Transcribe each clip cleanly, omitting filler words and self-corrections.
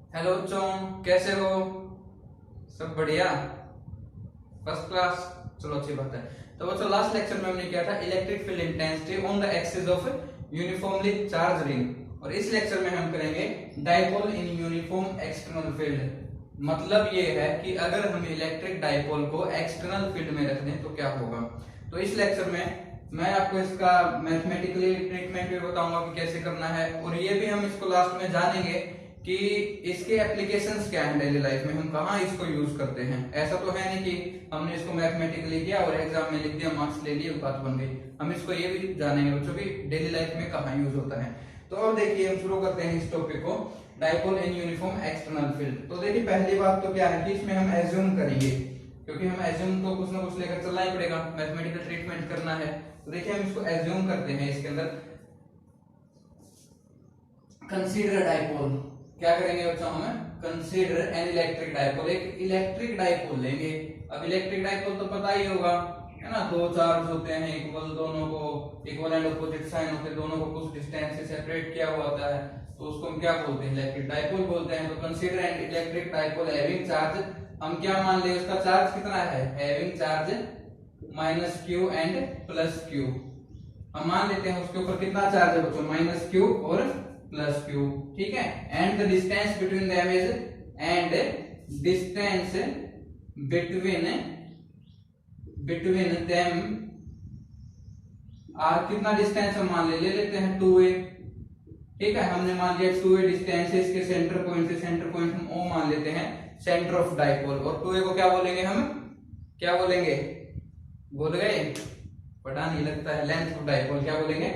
Hello बच्चों, कैसे हो? सब बढ़िया, फर्स्ट क्लास। चलो अच्छी बात है। तो बच्चों लास्ट लेक्चर में हमने किया था electric field intensity on the axis of uniformly charge ring, और इस लेक्चर में हम करेंगे dipole in uniform external field. मतलब ये है कि अगर हम इलेक्ट्रिक डाइपोल को एक्सटर्नल फील्ड में रख दें तो क्या होगा। तो इस लेक्चर में मैं आपको इसका मैथमेटिकली ट्रीटमेंट भी बताऊंगा कि कैसे करना है, और ये भी हम इसको लास्ट में जानेंगे कि इसके एप्लीकेशंस क्या हैं डेली लाइफ में, हम कहाँ इसको यूज करते हैं। ऐसा तो है नहीं कि हमने इसको मैथमेटिकली किया और एग्जाम में लिख दिया, मार्क्स ले लिए, बात बन गई। हम इसको ये भी जानेंगे बच्चों की डेली लाइफ में कहाँ यूज होता है। तो अब देखिए हम शुरू करते हैं इस टॉपिक को, dipole in uniform external field. तो देखिए पहली बात तो क्या है कि इसमें हम एज्यूम करेंगे, क्योंकि हम एज्यूम तो कुछ ना कुछ लेकर चलना ही पड़ेगा, मैथमेटिकल ट्रीटमेंट करना है। तो देखिए हम इसको एज्यूम करते हैं, इसके अंदर कंसीडर डाइपोल। क्या करेंगे बच्चों, हमें कंसीडर एन इलेक्ट्रिक डाइपोल, एक इलेक्ट्रिक डाइपोल लेंगे। अब इलेक्ट्रिक डाइपोल तो पता ही होगा, है ना, दो चार्ज होते हैं इक्वल, दोनों को इक्वल एंड अपोजिट साइन होते हैं, दोनों को कुछ डिस्टेंस से सेपरेट किया हुआ होता है, तो उसको हम क्या बोलते हैं, इलेक्ट्रिक डाइपोल बोलते हैं। तो consider an electric dipole having charge, हम क्या मान ले, उसका चार्ज कितना है, having charge minus Q and plus Q. हम मान लेते हैं उसके ऊपर कितना चार्ज है बच्चों, माइनस क्यू और प्लस क्यू, ठीक है। And the distance between them is, and distance between them are, कितना डिस्टेंस हम मान ले लेते हैं 2a, ठीक है। हमने मान लिया 2a डिस्टेंस है इसके सेंटर पॉइंट से, सेंटर पॉइंट हम ओ मान लेते हैं सेंटर ऑफ डाइपोल, और 2a को क्या बोलेंगे, हम क्या बोलेंगे, बोल गए, पता नहीं लगता है, लेंथ ऑफ डाइपोल। क्या बोलेंगे,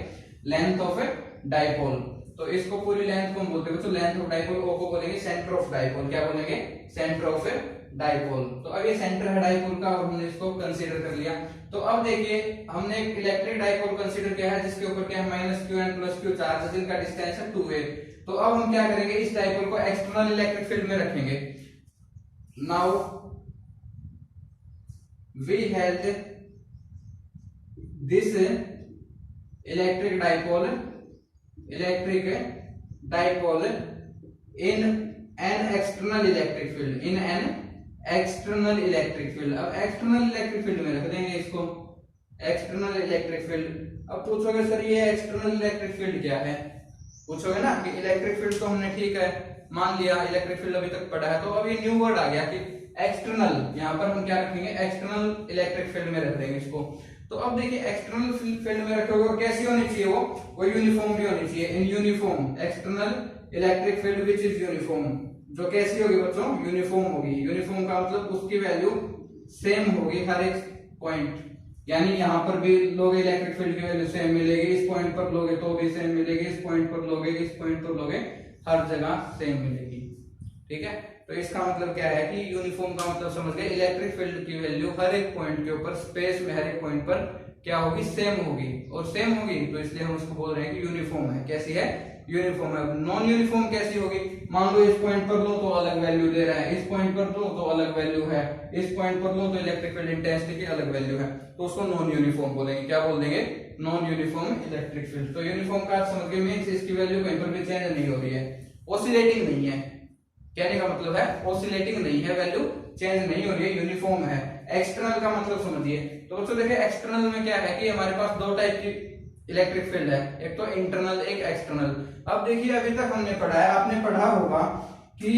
लेंथ ऑफ डाइपोल। तो इसको पूरी लेंथ को हम बोलते हैं बच्चों लेंथ ऑफ डाइपोल, ओ को बोलेंगे सेंटर ऑफ डाइपोल। क्या बोलेंगे, सेंटर ऑफ डाइपोल। तो अब ये सेंटर है डाइपोल का और हमने इसको कंसीडर कर लिया। तो अब देखिए हमने एक इलेक्ट्रिक डाइपोल कंसीडर किया है जिसके ऊपर क्या है, minus Q and plus Q charge है, जिनका डिस्टेंस है 2a। तो अब हम क्या करेंगे, इस डाइपोल को एक्सटर्नल इलेक्ट्रिक फील्ड में रखेंगे। Now we had this electric dipole in an external electric field, in an external electric field। अब एक्सटर्नल इलेक्ट्रिक फील्ड में रख देंगे इसको, एक्सटर्नल इलेक्ट्रिक फील्ड। अब पूछोगे सर ये एक्सटर्नल इलेक्ट्रिक फील्ड क्या है, पूछोगे ना कि इलेक्ट्रिक फील्ड तो हमने ठीक है मान लिया, इलेक्ट्रिक फील्ड अभी तक पढ़ा है, तो अब ये न्यू वर्ड आ गया कि एक्सटर्नल। यहाँ पर हम क्या रखेंगे, एक्सटर्नल इलेक्ट्रिक फील्ड में रख देंगे इसको। तो अब देखिए एक्सटर्नल फील्ड में रखोगे और कैसी होनी चाहिए, वो यूनिफॉर्म भी होनी चाहिए। In uniform external electric field which is uniform, जो कैसी होगी बच्चों, यूनिफॉर्म होगी। यूनिफॉर्म का मतलब उसकी वैल्यू सेम होगी हर एक पॉइंट, यानी यहाँ पर भी लोगे इलेक्ट्रिक फील्ड की वैल्यू सेम मिलेगी, इस पॉइंट पर लोगे तो भी सेम मिलेगी, इस पॉइंट पर लोगे, इस पॉइंट पर लोगे, हर जगह सेम मिलेगी, ठीक है। तो इसका मतलब क्या है कि यूनिफॉर्म का मतलब समझ गए, इलेक्ट्रिक फील्ड की वैल्यू हर एक पॉइंट के ऊपर स्पेस में हर एक पॉइंट पर क्या होगी, सेम होगी। और सेम होगी तो इसलिए हम उसको बोल रहे हैं कि यूनिफॉर्म है। कैसी है, यूनिफॉर्म है। नॉन यूनिफॉर्म कैसी होगी, मान लो इस पॉइंट पर लो तो अलग वैल्यू दे रहा है, इस पॉइंट पर लो तो अलग वैल्यू है, इस पॉइंट पर लो तो इलेक्ट्रिक फील्ड इंटेंसिटी की अलग वैल्यू है, तो उसको नॉन यूनिफॉर्म बोलेंगे। क्या बोल देंगे, नॉन यूनिफॉर्म इलेक्ट्रिक फील्ड। तो यूनिफॉर्म का समझ गए, मींस इसकी वैल्यू कहीं पर भी चेंज नहीं हो रही है, ऑसिलेटिंग नहीं है। कहने का मतलब है ऑसिलेटिंग नहीं है, वैल्यू चेंज नहीं हो रही है, यूनिफॉर्म है। एक्सटर्नल का मतलब समझिए। तो बच्चों देखिए एक्सटर्नल में क्या है कि हमारे पास दो टाइप की इलेक्ट्रिक फील्ड है, एक तो इंटरनल, एक एक्सटर्नल। अब देखिए अभी तक हमने पढ़ा है, आपने पढ़ा होगा कि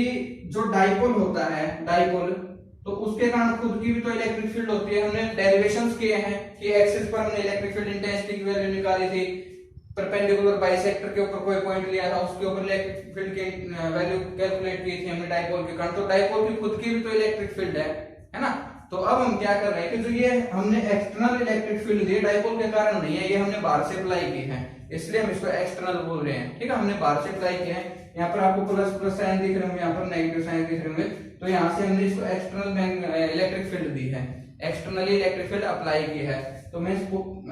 जो डाइपोल होता है, डाइपोल, तो उसके कारण खुद की भी तो इलेक्ट्रिक फील्ड होती है। हमने डेरिवेशंस किए हैं कि एक्सिस पर हमने इलेक्ट्रिक फील्ड इंटेंसिटी की वैल्यू निकाली थी, परपेंडिकुलर बाइसेक्टर के ऊपर कोई पॉइंट लिया था, उसके ऊपर इलेक्ट्रिक फील्ड की वैल्यू कैलकुलेट की थी हमने डाइपोल के कारण। तो डाइपोल की खुद की भी तो इलेक्ट्रिक फील्ड है ना। तो अब हम क्या कर रहे हैं कि जो ये हमने एक्सटर्नल इलेक्ट्रिक फील्ड दी डाइपोल के कारण नहीं है, ये हमने बाहर से अप्लाई की है, इसलिए हम इसको एक्सटर्नल बोल रहे हैं, ठीक है। हमने बाहर से अप्लाई किया है, यहाँ पर आपको प्लस प्लस साइन दिख रहे होंगे, यहाँ पर नेगेटिव साइन दिख रहे होंगे, तो यहाँ से हमने इसको एक्सटर्नल इलेक्ट्रिक फील्ड दी है, एक्सटर्नली इलेक्ट्रिक फील्ड अप्लाई की है। तो मींस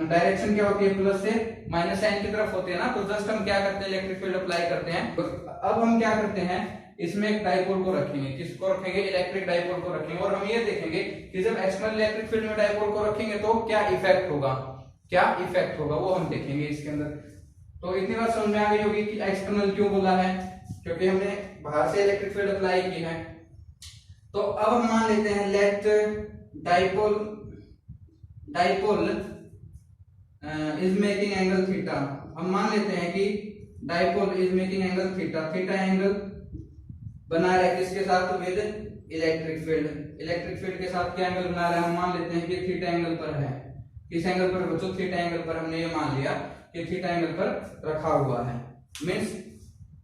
डायरेक्शन क्या होती है, प्लस से माइनस साइन की तरफ होती है ना। तो जस्ट हम क्या करते हैं, इलेक्ट्रिक फील्ड अप्लाई करते हैं। तो अब हम क्या करते हैं, इसमें एक डाइपोल को रखेंगे, किसको रखेंगे, इलेक्ट्रिक डाइपोल को रखेंगे, और हम ये देखेंगे कि जब एक्सटर्नल इलेक्ट्रिक फील्ड में डाइपोल को रखेंगे तो क्या इफेक्ट होगा, क्या इफेक्ट होगा वो हम देखेंगे इसके अंदर। तो इतनी बात समझ में आ गई होगी कि एक्सटर्नल क्यों बोला है। क्योंकि हमने बाहर से इलेक्ट्रिक फील्ड अप्लाई की है। तो अब हम मान लेते हैं let dipole is making angle theta. हम मान लेते हैं कि dipole is making angle theta, theta angle बना रहा है किसके साथ, with electric field. Electric field के साथ क्या एंगल बना रहा है, हम मान लेते हैं कि थीटा एंगल पर है। किस एंगल पर बच्चों, थीटा एंगल पर। हमने ये मान लिया कि थीटा एंगल पर रखा हुआ है, मींस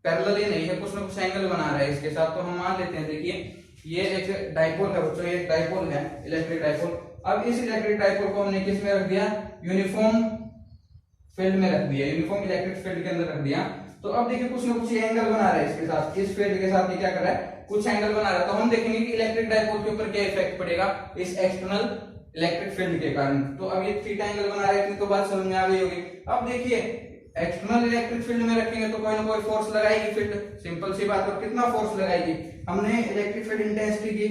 पैरेलल ही नहीं है, कुछ ना कुछ एंगल बना रहा है इसके साथ। तो हम मान लेते हैं, देखिए ये एक डाइपोल है बच्चों, ये एक डाइपोल है, इलेक्ट्रिक डाइपोल। अब इस इलेक्ट्रिक डाइपोल को हमने किस में रख दिया, यूनिफॉर्म फील्ड में रख दिया, यूनिफॉर्म इलेक्ट्रिक फील्ड के अंदर रख दिया। तो अब देखिए कुछ ना कुछ ये एंगल बना रहा है इसके साथ, इस फील्ड के साथ ये क्या कर रहा है, कुछ एंगल बना रहा है। तो हम देखेंगे कि इलेक्ट्रिक डाइपोल के ऊपर क्या इफेक्ट पड़ेगा इस एक्सटर्नल इलेक्ट्रिक फील्ड के कारण। तो अब ये थीटा एंगल बना रहा है, इतनी तो बात समझ में आ गई होगी। अब देखिए एक्सटर्नल इलेक्ट्रिक फील्ड में रखेंगे तो कोई ना कोई फोर्स लगाएगी फील्ड, सिंपल सी बात। और कितना फोर्स लगाएगी, हमने इलेक्ट्रिक फील्ड इंटेंसिटी की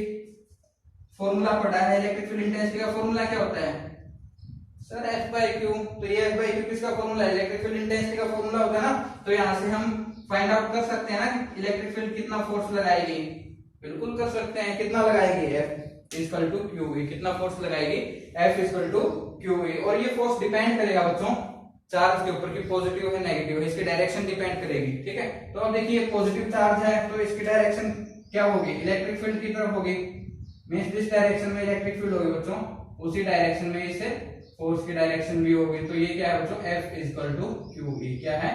फॉर्मूला पढ़ा है। इलेक्ट्रिक फील्ड इंटेंसिटी का फॉर्मूला क्या होता है सर, F/Q। तो ये F/Q किसका फॉर्मूला है, इलेक्ट्रिक फील्ड इंटेंसिटी का फॉर्मूला होगा ना। तो यहाँ से हम फाइंड आउट कर सकते हैं ना कि इलेक्ट्रिक फील्ड कितना फोर्स लगाएगी, बिल्कुल कर सकते हैं। कितना लगाएगी, F=QE। कितना फोर्स लगाएगी, F=QE। और ये फोर्स डिपेंड करेगा बच्चों चार्ज के ऊपर कि पॉजिटिव है नेगेटिव है, इसकी डायरेक्शन डिपेंड करेगी। ठीक है, तो अब देखिए पॉजिटिव चार्ज है तो इसकी डायरेक्शन क्या होगी, इलेक्ट्रिक फील्ड की तरफ होगी, मींस जिस डायरेक्शन में इलेक्ट्रिक फील्ड होगी बच्चों उसी डायरेक्शन में इसे फोर्स की डायरेक्शन भी होगी। तो ये क्या है बच्चों, F=QE। क्या है,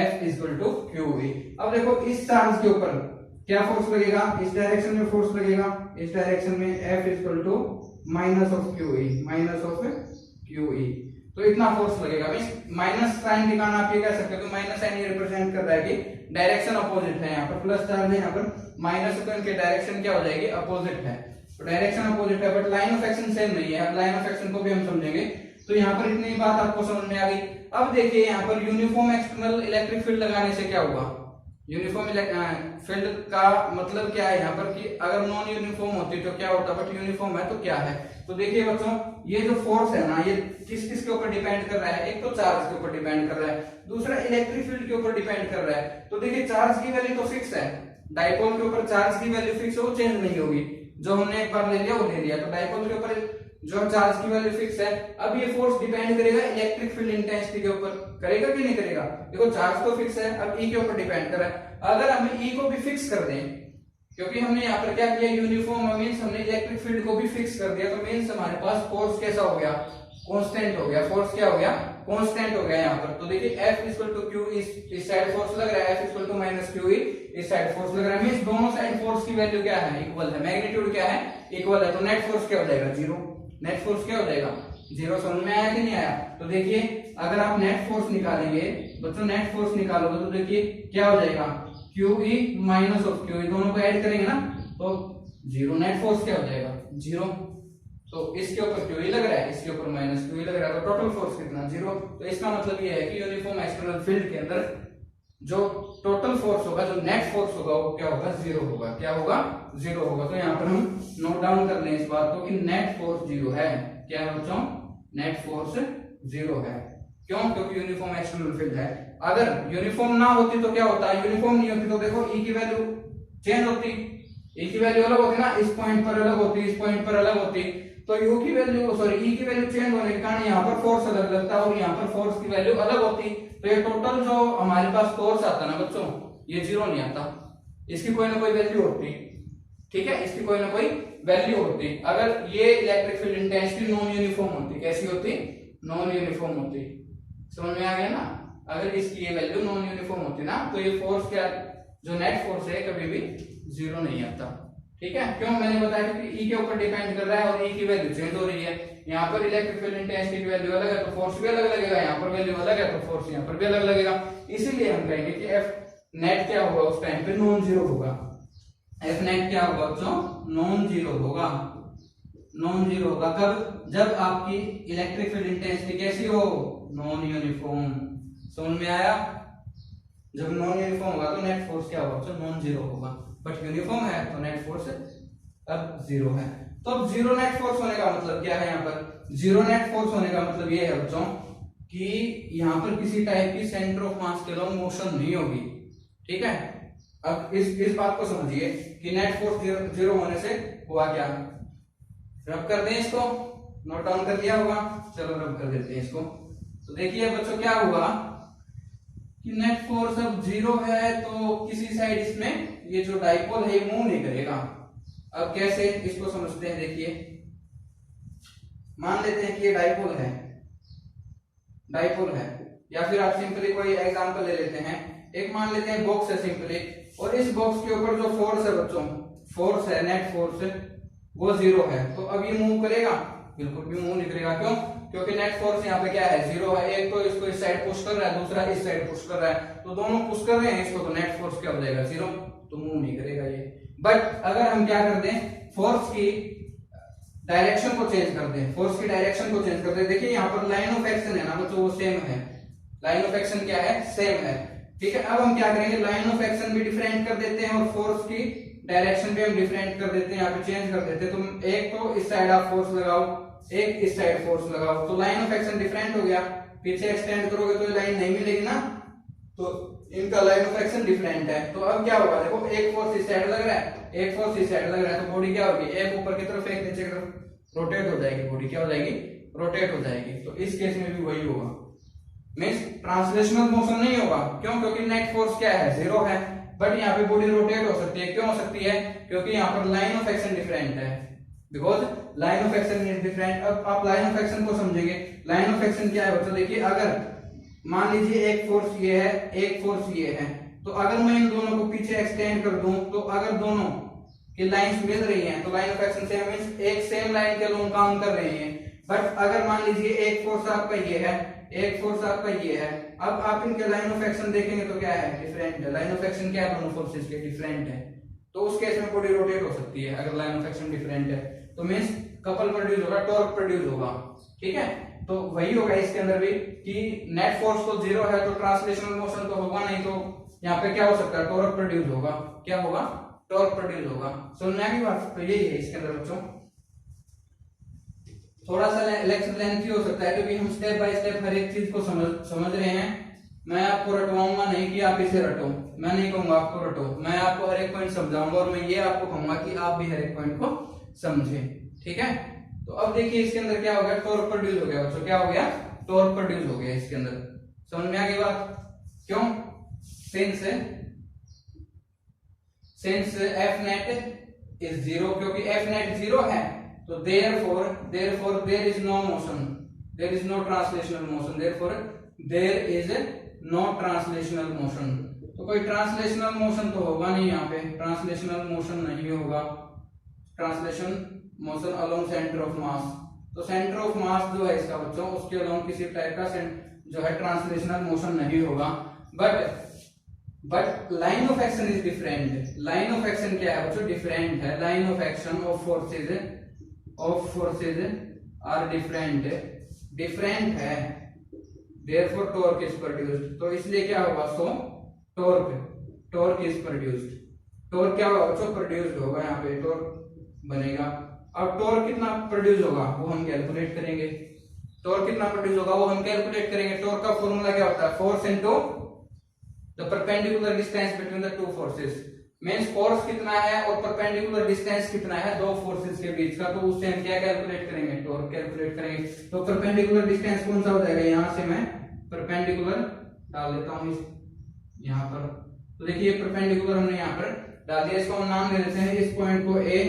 F=QE। अब देखो इस चार्ज के ऊपर क्या फोर्स लगेगा, इस डायरेक्शन में फोर्स लगेगा, इस डायरेक्शन में F=-QE। तो इतना फोर्स लगेगा, मींस माइनस साइन के कारण आप ये कह सकते हो कि माइनस साइन ये रिप्रेजेंट कर रहा है कि डायरेक्शन अपोजिट है। यहाँ पर प्लस चार्ज है, यहाँ पर माइनस, तो इनके डायरेक्शन क्या हो जाएगी, अपोजिट है। तो डायरेक्शन अपोजिट है but line of action same नहीं है। अब लाइन ऑफ एक्शन को भी हम समझेंगे। तो यहाँ पर इतनी बात आपको समझ में आ गई। अब देखिए यहाँ पर यूनिफॉर्म एक्सटर्नल इलेक्ट्रिक फील्ड लगाने से क्या हुआ, यूनिफॉर्म फील्ड का मतलब क्या है यहाँ पर कि अगर नॉन यूनिफॉर्म होती तो क्या होता, बट यूनिफॉर्म है तो क्या है। तो देखिए बच्चों ये जो फोर्स है ना, ये किस किस के ऊपर डिपेंड कर रहा है, एक तो चार्ज के ऊपर डिपेंड कर रहा है, दूसरा इलेक्ट्रिक फील्ड के ऊपर डिपेंड कर रहा है। तो देखिए चार्ज की वैल्यू तो फिक्स है, डाइपोल के ऊपर चार्ज की वैल्यू फिक्स है, वो चेंज नहीं होगी। जो हमने एक बार ले लिया वो ले लिया। तो डाइपोल के ऊपर जो चार्ज की वैल्यू फिक्स है। अब ये फोर्स डिपेंड करेगा इलेक्ट्रिक फील्ड इंटेंसिटी के ऊपर, करेगा कि नहीं करेगा। देखो चार्ज तो फिक्स है, अब E के ऊपर डिपेंड कर रहा है। अगर हम E को भी फिक्स कर दें, क्योंकि हमने यहाँ पर क्या किया, यूनिफॉर्म मींस हमने इलेक्ट्रिक फील्ड को भी फिक्स कर दिया, तो मींस हमारे पास फोर्स कैसा हो गया, कांस्टेंट हो गया। फोर्स क्या हो गया, कांस्टेंट हो गया यहाँ पर। तो देखिए F=Q, इस साइड फोर्स लग रहा है, F=-QE, इस साइड फोर्स लग रहा है, मींस दोनों साइड फोर्स की वैल्यू क्या है, इक्वल है, मैग्नीट्यूड क्या है, इक्वल है। तो नेट फोर्स क्या हो जाएगा, 0। नेट फोर्स क्या हो जाएगा, 0। समझ में आया कि नहीं आया। तो देखिए अगर आप नेट फोर्स निकालेंगे बच्चों, नेट फोर्स निकालोगे तो देखिए क्या हो जाएगा, QE-QE, दोनों को ऐड करेंगे ना तो 0। नेट फोर्स क्या हो जाएगा, 0। तो इसके ऊपर QE लग रहा है, इसके ऊपर -QE लग रहा है, तो टोटल फोर्स कितना, 0। तो इसका मतलब ये है कि यूनिफॉर्म एक्सटर्नल फील्ड के अंदर जो टोटल फोर्स होगा, जो नेट फोर्स होगा, वो क्या होगा, 0 होगा। क्या होगा, 0 होगा। तो यहाँ पर हम नोट डाउन कर लें इस बात को कि नेट फोर्स 0 है। क्या है बच्चों, नेट फोर्स 0 है। क्यों, क्योंकि यूनिफॉर्म एक्सटर्नल फील्ड है। अगर यूनिफॉर्म ना होती तो क्या होता है, यूनिफॉर्म नहीं होती तो देखो E की वैल्यू चेंज होती, E की वैल्यू अलग होती ना, इस पॉइंट पर अलग होती, इस पॉइंट पर अलग होती। तो U की वैल्यू E की वैल्यू चेंज होने के कारण यहाँ पर फोर्स अलग लगता है और यहाँ पर फोर्स की वैल्यू अलग होती। तो ये टोटल जो हमारे पास फोर्स आता ना बच्चों, ये 0 नहीं आता, इसकी कोई ना कोई वैल्यू होती। ठीक है, इसकी कोई ना कोई वैल्यू होती। अगर ये electric field intensity non uniform होती, कैसी होती, नॉन यूनिफॉर्म होती। समझ में आ गया ना। अगर इसकी ये वैल्यू नॉन यूनिफॉर्म होती ना, तो ये फोर्स क्या, जो नेट फोर्स है कभी भी 0 नहीं आता। ठीक है, क्यों, मैंने बताया कि E के ऊपर डिपेंड कर रहा है और E की वैल्यू चेंज हो रही है। यहाँ पर इलेक्ट्रिक फील्ड इंटेंसिटी की वैल्यू अलग है तो फोर्स भी अलग लगेगा, यहाँ पर वैल्यू अलग है तो फोर्स यहाँ पर भी अलग लगेगा। इसीलिए हम कहेंगे कि F नेट क्या होगा, उस टाइम पे नॉन 0 होगा। F नेट क्या होगा बच्चों, नॉन 0 होगा। नॉन 0 होगा कब, जब आपकी इलेक्ट्रिक फील्ड इंटेंसिटी कैसी हो, नॉन यूनिफॉर्म। समझ में आया। जब नॉन यूनिफॉर्म होगा तो नेट फोर्स क्या होगा, तो नॉन 0 होगा। बट यूनिफॉर्म है तो नेट फोर्स अब 0 है। तो अब 0 नेट फोर्स होने का मतलब क्या है, यहाँ पर 0 नेट फोर्स होने का मतलब ये है बच्चों कि यहाँ पर किसी टाइप की सेंटर ऑफ मास के अलोंग मोशन नहीं होगी। ठीक है, अब इस बात को समझिए कि नेट फोर्स जीरो होने से हुआ क्या। रब कर दें इसको, नोट डाउन कर लिया होगा, चलो रब कर देते हैं इसको। तो देखिए बच्चों क्या हुआ कि नेट फोर्स अब जीरो है तो किसी साइड इसमें ये जो डाइपोल है ये मूव नहीं करेगा। अब कैसे इसको समझते हैं, देखिए मान लेते हैं कि ये डाइपोल है, डाइपोल है, या फिर आप सिंपली कोई एग्जांपल ले लेते हैं, एक मान लेते हैं बॉक्स है सिंपली, और इस बॉक्स के ऊपर जो फोर्स है बच्चों, फोर्स है नेट फोर्स वो जीरो है, तो अब ये मूव करेगा? बिल्कुल भी मूव नहीं करेगा। क्यों? क्योंकि नेट फोर्स यहाँ पे क्या है, जीरो है। एक तो इसको इस साइड पुश कर रहा है, दूसरा इस साइड पुश कर रहा है, तो दोनों पुश कर रहे हैं इसको, तो नेट फोर्स क्या हो जाएगा, जीरो, तो मूव नहीं करेगा ये। बट अगर हम क्या कर दें, फोर्स की डायरेक्शन को चेंज कर दें, फोर्स की डायरेक्शन को चेंज कर दें, देखिए यहाँ पर लाइन ऑफ एक्शन है ना बच्चों, वो सेम है, लाइन ऑफ एक्शन क्या है, सेम है। ठीक है, अब हम क्या करेंगे, लाइन ऑफ एक्शन भी डिफरेंट कर देते हैं और फोर्स की डायरेक्शन भी हम डिफरेंट कर देते हैं, यहाँ पे चेंज कर देते हैं। तुम एक तो इस साइड आप फोर्स लगाओ, एक इस साइड फोर्स लगाओ, तो लाइन ऑफ एक्शन डिफरेंट हो गया। पीछे एक्सटेंड करोगे तो लाइन नहीं मिलेगी ना, तो इनका लाइन ऑफ एक्शन डिफरेंट है। तो अब क्या होगा, देखो एक फोर्स इस साइड लग रहा है, एक फोर्स इस साइड लग रहा है, तो बॉडी क्या होगी, एक ऊपर की तरफ एक नीचे की तरफ रोटेट हो जाएगी, बॉडी क्या हो जाएगी, रोटेट हो जाएगी। तो इस केस में भी वही होगा, मींस ट्रांसलेशनल मोशन नहीं होगा। क्यों? क्योंकि नेट फोर्स क्या है, जीरो है, बट यहाँ पे बॉडी रोटेट हो सकती है। क्यों हो सकती है? क्योंकि यहाँ पर लाइन ऑफ एक्शन डिफरेंट है, because line of action is different. अब आप लाइन ऑफ एक्शन को समझेंगे, लाइन ऑफ एक्शन क्या है बच्चों, देखिए अगर मान लीजिए एक फोर्स ये है, एक फोर्स ये है, तो अगर मैं इन दोनों को पीछे एक्सटेंड कर दूं, तो अगर दोनों की लाइंस मिल रही हैं तो line of action same, means एक सेम लाइन के लोग काम कर रहे हैं। बट अगर मान लीजिए एक फोर्स आपका ये है, एक फोर्स आपका ये है, अब आप इनके लाइन ऑफ एक्शन देखेंगे तो क्या है, डिफरेंट है। लाइन ऑफ एक्शन क्या है, दोनों फोर्सेस के डिफरेंट है, तो उस केस में बॉडी रोटेट हो सकती है अगर लाइन ऑफ एक्शन डिफरेंट है, तो मींस कपल प्रोड्यूस होगा, टॉर्क प्रोड्यूस होगा। ठीक है, तो वही होगा इसके अंदर भी कि नेट फोर्स तो जीरो है तो ट्रांसलेशनल मोशन तो होगा नहीं, तो यहाँ पे क्या हो सकता है, टॉर्क प्रोड्यूस होगा। क्या होगा, टॉर्क प्रोड्यूस होगा। सुनने की बात तो यही है इसके अंदर बच्चों। थोड़ा सा लेक्चर लेंथी हो सकता है क्योंकि हम स्टेप बाय स्टेप हर एक चीज को समझ रहे हैं। मैं आपको रटवाऊंगा नहीं कि आप इसे रटो, मैं नहीं कहूंगा आपको रटो, मैं आपको हर एक पॉइंट समझाऊंगा और मैं ये आपको कहूंगा कि आप भी हर एक पॉइंट को समझें। ठीक है, तो अब देखिए इसके अंदर क्या हो गया, टॉर्क प्रोड्यूस हो गया बच्चों। क्या हो गया, टॉर्क प्रोड्यूस हो गया इसके अंदर। समझ में आ गई बात? क्यों? Since F net is zero, क्योंकि एफ नेट जीरो है तो therefore there is no motion, there is no translational motion, therefore there is no translational motion। तो कोई ट्रांसलेशनल मोशन तो होगा नहीं यहाँ पे, ट्रांसलेशनल मोशन नहीं होगा। Translation motion along centre of mass, तो सेंटर ऑफ मास जो है इसका बच्चों, उसके अलोंग किसी टाइप का जो है ट्रांसलेशनल मोशन नहीं होगा। But line of action is different. Line of action क्या है बच्चों, डिफरेंट है। Line of action of forces are different है, therefore torque is produced। तो इसलिए क्या होगा, so torque is produced. Torque क्या होगा बच्चों, प्रोड्यूस्ड होगा, यहाँ पे टॉर्क बनेगा। अब टॉर्क कितना प्रोड्यूस होगा वो हम कैलकुलेट करेंगे, टॉर्क कितना प्रोड्यूस होगा वो हम कैलकुलेट करेंगे। टॉर्क का फॉर्मूला क्या होता है, force into the perpendicular distance between the two forces. Means force कितना है और परपेंडिकुलर डिस्टेंस कितना है दो फोर्सेस के बीच का, तो उससे हम क्या कैलकुलेट करेंगे, टॉर्क कैलकुलेट करेंगे। तो परपेंडिकुलर डिस्टेंस कौन सा हो जाएगा, यहां से मैं परपेंडिकुलर डाल देता हूं यहां पर। तो देखिए परपेंडिकुलर हमने यहां पर डाल दिया, इसको हम नाम दे देते हैं, इस पॉइंट को ए,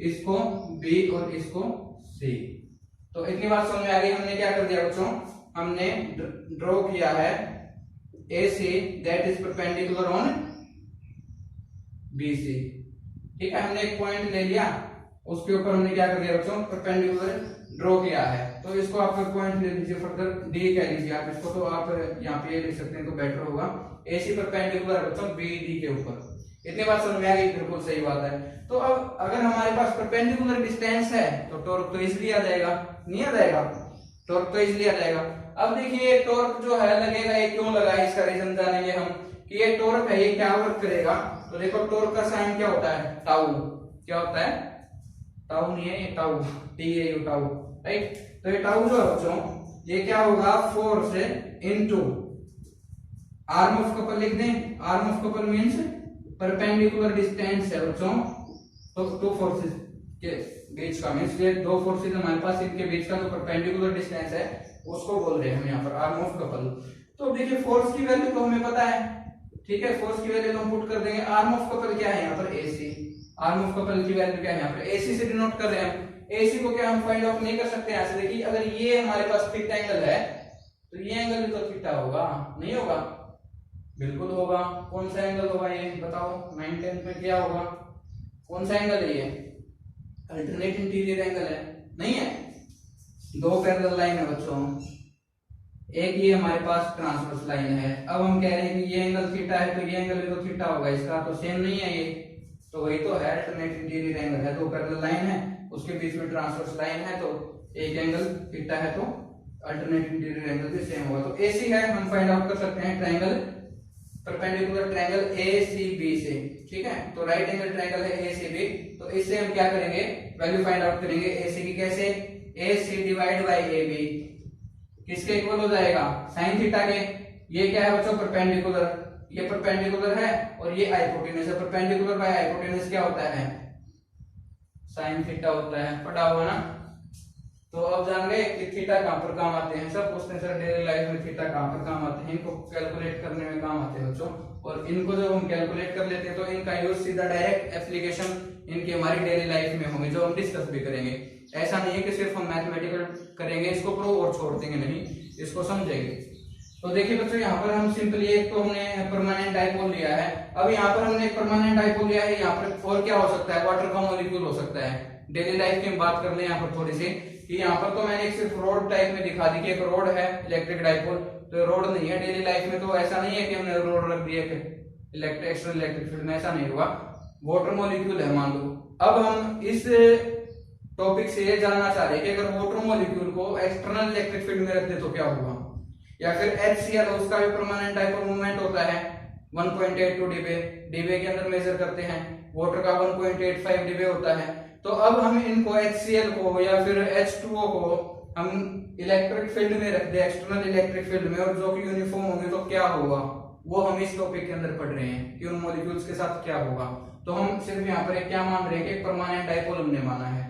इसको बी और इसको सी। तो इतनी बात समझ में आ गई। हमने क्या कर दिया बच्चों, हमने ड्रॉ किया है AC that is perpendicular on BC। ठीक है, हमने एक पॉइंट ले लिया, उसके ऊपर हमने क्या कर दिया बच्चों, परपेंडिकुलर ड्रॉ किया है। तो इसको आप पॉइंट ले लीजिए, फर्दर D कह लीजिए आप इसको, तो आप यहाँ पे लिख सकते हैं तो बेटर होगा। AC परपेंडिकुलर है बच्चों BD के ऊपर। इतनी बात समझ में आ गई, बिल्कुल सही बात है। तो अब अगर हमारे पास परपेंडिकुलर डिस्टेंस है तो टॉर्क तो इजीली आ जाएगा, नहीं आ जाएगा, टॉर्क तो इजीली आ जाएगा। अब देखिए टॉर्क जो है लगेगा, ये क्यों लगा है इसका रीजन जानेंगे हम कि ये टॉर्क है, ये क्या वर्क करेगा। तो देखो टॉर्क का साइन क्या होता है, टाउ। क्या होता है, टाउ नहीं है ये टाउ, TAU टाउ, राइट। तो ये टाउ जो है बच्चों, ये क्या होगा, force into arm of couple लिख दें। Arm of couple means perpendicular distance है बच्चों, तो टू फोर्सेस के बीच का, मींस ये दो फोर्सेस हमारे पास, इनके बीच का जो परपेंडिकुलर डिस्टेंस है उसको बोल रहे हैं हम यहाँ पर आर्म ऑफ कपल। तो देखिए फोर्स की वैल्यू तो हमें पता है, ठीक है, फोर्स की वैल्यू तो हम पुट कर देंगे। आर्म ऑफ कपल क्या है यहाँ पर, AC। आर्म ऑफ कपल की वैल्यू क्या है यहाँ पर, AC से डिनोट कर रहे हैं हम। AC को क्या हम फाइंड आउट नहीं कर सकते यहाँ से? देखिए अगर ये हमारे पास थीटा एंगल है तो ये एंगल भी तो थीटा होगा, नहीं होगा? बिल्कुल होगा। कौन सा एंगल होगा ये बताओ, 9th 10th में क्या होगा, कौन सा एंगल है ये? अल्टरनेट इंटीरियर एंगल है, नहीं है? दो पैरेलल लाइन है बच्चों, एक ये हमारे पास ट्रांसवर्स लाइन है। अब हम कह रहे हैं कि ये एंगल थीटा है तो ये एंगल भी तो थीटा होगा, इसका तो सेम नहीं है ये, तो वही तो है अल्टरनेट इंटीरियर एंगल है। दो पैरेलल लाइन है, उसके बीच में ट्रांसवर्स लाइन है, तो एक एंगल थीटा है तो अल्टरनेट इंटीरियर एंगल भी सेम होगा। तो AC है, हम फाइंड आउट कर सकते हैं ट्रायंगल, परपेंडिकुलर ट्रायंगल ACB से, ठीक है? तो राइट एंगल ट्रायंगल है ACB, तो इससे हम क्या करेंगे, वैल्यू फाइंड आउट करेंगे AC की। कैसे? AC डिवाइड बाय AB किसके इक्वल हो जाएगा, साइन थीटा के। ये क्या है बच्चों, परपेंडिकुलर, ये परपेंडिकुलर है और ये हाइपोटेन्यूज है। परपेंडिकुलर बाय हाइपोटेन्यूज क्या होता है, साइन थीटा होता है, पढ़ा हुआ ना? तो अब जान गए कि थीटा कहां पर काम आते हैं। सब पूछते हैं सर डेली लाइफ में थीटा कहां पर काम आते हैं, इनको कैलकुलेट करने में काम आते हैं बच्चों। और इनको जब हम कैलकुलेट कर लेते हैं तो इनका यूज सीधा डायरेक्ट एप्लीकेशन इनकी हमारी डेली लाइफ में होंगे, जो हम डिस्कस भी करेंगे। ऐसा नहीं है कि सिर्फ हम मैथमेटिकल करेंगे इसको प्रूव और छोड़ देंगे, नहीं, इसको समझेंगे। तो देखिए बच्चों यहाँ पर हम सिंपली एक तो हमने परमानेंट डाइपोल लिया है। अब यहाँ पर हमने एक परमानेंट डाइपोल लिया है, यहाँ पर और क्या हो सकता है, वाटर का मॉलिक्यूल हो सकता है। डेली लाइफ की हम बात कर ले यहाँ पर थोड़ी सी, कि यहाँ पर तो मैंने एक सिर्फ रोड टाइप में दिखा दी कि एक रोड है इलेक्ट्रिक डाइपोल, तो रोड नहीं है। डेली लाइफ में तो ऐसा नहीं है कि हमने रोड रख दिया इलेक्ट्रिक एक्सटर्नल इलेक्ट्रिक फील्ड में, ऐसा नहीं हुआ। वाटर मॉलिक्यूल है मान लो। अब हम इस टॉपिक से ये जानना चाह रहे हैं कि अगर वाटर मॉलिक्यूल को एक्सटर्नल इलेक्ट्रिक फील्ड में रख दे तो क्या होगा, या फिर HCl उसका भी परमानेंट डाइपोल मूवमेंट होता है 1.82 डीबे के अंदर मेजर करते हैं, वाटर का 1.85 डीबे होता है। तो अब हम इनको HCl को या फिर H2O को हम इलेक्ट्रिक फील्ड में रख दे, एक्सटर्नल इलेक्ट्रिक फील्ड में, और जो कि यूनिफॉर्म होंगे तो क्या होगा, वो हम इस टॉपिक के अंदर पढ़ रहे हैं कि उन मॉलिक्यूल्स के साथ क्या होगा। तो हम सिर्फ यहाँ पर क्या मान रहे हैं कि परमानेंट डाइपोल हमने माना है।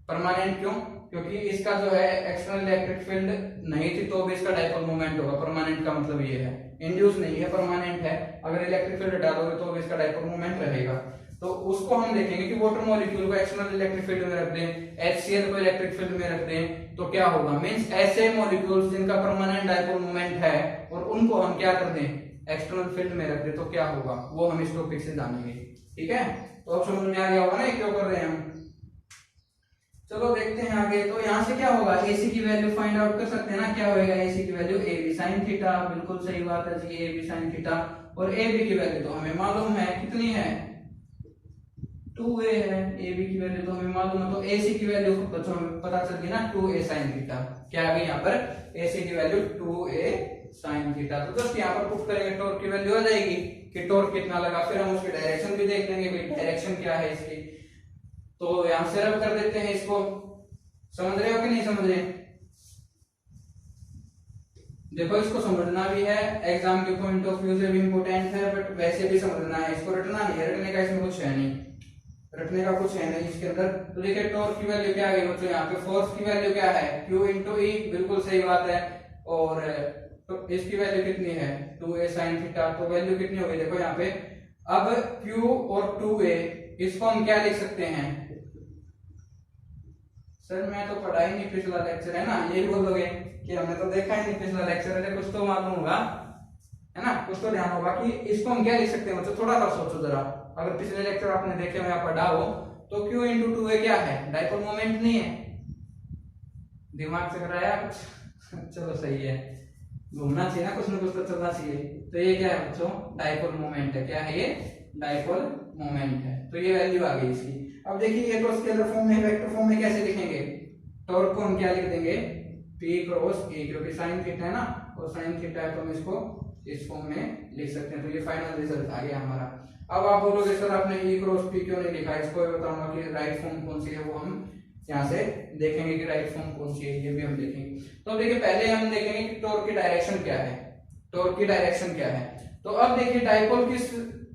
परमानेंट क्यों? क्योंकि इसका जो है एक्सटर्नल इलेक्ट्रिक फील्ड नहीं थी तो भी इसका डाइपोल मोमेंट होगा। परमानेंट का मतलब ये है, इंड्यूस नहीं है, परमानेंट है। अगर इलेक्ट्रिक फील्ड हटा दोगे तो भी इसका डाइपोल मोमेंट रहेगा। तो उसको हम देखेंगे कि वाटर मॉलिक्यूल को एक्सटर्नल इलेक्ट्रिक फील्ड में रख दें, HCl को इलेक्ट्रिक फील्ड में रख दें तो क्या होगा। मींस ऐसे मॉलिक्यूल्स जिनका परमानेंट डाइपोल मोमेंट है और उनको हम क्या कर दें, एक्सटर्नल फील्ड में रख दें तो क्या होगा, वो हम इस टॉपिक से जानेंगे। ठीक है, तो अब समझ में आ गया होगा ना क्यों कर रहे हैं हम। चलो देखते हैं आगे। तो यहाँ से क्या होगा, AC की वैल्यू फाइंड आउट कर सकते हैं ना। क्या होगा AC की वैल्यू, AB sin थीटा, बिल्कुल सही बात है जी, AB sin थीटा। और AB की वैल्यू तो हमें मालूम है, कितनी है, 2a है। AB की वैल्यू तो हमें मालूम है, तो AC की वैल्यू बच्चों हमें पता चल गई ना, 2a sin थीटा। क्या आ गई यहाँ पर, AC की वैल्यू 2a sin थीटा। तो जस्ट यहाँ पर पुट करेंगे, टॉर्क की वैल्यू आ जाएगी कि टॉर्क कितना लगा। फिर हम उसकी डायरेक्शन भी देख लेंगे, भाई डायरेक्शन क्या है इसकी। तो यहां से रब कर देते हैं इसको। समझ रहे हो कि नहीं समझ रहे? देखो इसको समझना भी है, एग्जाम के पॉइंट ऑफ व्यू से भी इंपोर्टेंट है, बट वैसे भी समझना है। इसको रटना नहीं है, रटने का इसमें कुछ है नहीं, रटने का कुछ है नहीं इसके अंदर। तो देखिए टॉर्क की वैल्यू क्या आ गई बच्चों, यहाँ पे फोर्स की वैल्यू क्या है, Q इंटू E, बिल्कुल सही बात है। और तो इसकी वैल्यू कितनी है, 2a sin थीटा। तो वैल्यू कितनी होगी देखो यहाँ पे। अब Q और 2a, इसको हम क्या लिख सकते हैं, सर मैं तो पढ़ा ही नहीं, पिछला लेक्चर है ना, यही बोलोगे कि हमने तो देखा ही नहीं पिछला लेक्चर है। कुछ तो मालूम होगा, है ना, कुछ तो ध्यान होगा कि इसको हम क्या लिख सकते हैं बच्चों। थोड़ा सा सोचो जरा, अगर पिछले लेक्चर आपने देखे हो या पढ़ा हो तो Q इंटू 2a क्या है, डाइपोल मोमेंट नहीं है, दिमाग से कराया कुछ चलो सही है, घूमना चाहिए ना, कुछ ना कुछ तो चलना चाहिए। तो ये क्या है बच्चों, डाइपोल मोमेंट है। क्या है ये, डाइपोल मोमेंट है। तो ये वैल्यू आ गई इसकी। अब देखिए ये तो स्केलर फॉर्म में, वेक्टर फॉर्म में कैसे लिखेंगे, टॉर्क को हम क्या लिख देंगे, P क्रॉस A, क्योंकि साइन थीटा है ना, और साइन थीटा है तो हम इसको इस फॉर्म में लिख सकते हैं। तो ये फाइनल रिजल्ट आ गया हमारा। अब आप बोलोगे सर आपने E क्रॉस P क्यों नहीं लिखा, इसको बताऊंगा कि राइट फॉर्म कौन सी है, वो हम यहाँ से देखेंगे कि राइट फॉर्म कौन सी है, ये भी हम देखेंगे। तो देखिए पहले हम देखेंगे कि टॉर्क की डायरेक्शन क्या है, टॉर्क की डायरेक्शन क्या है। तो अब देखिए डाइपोल किस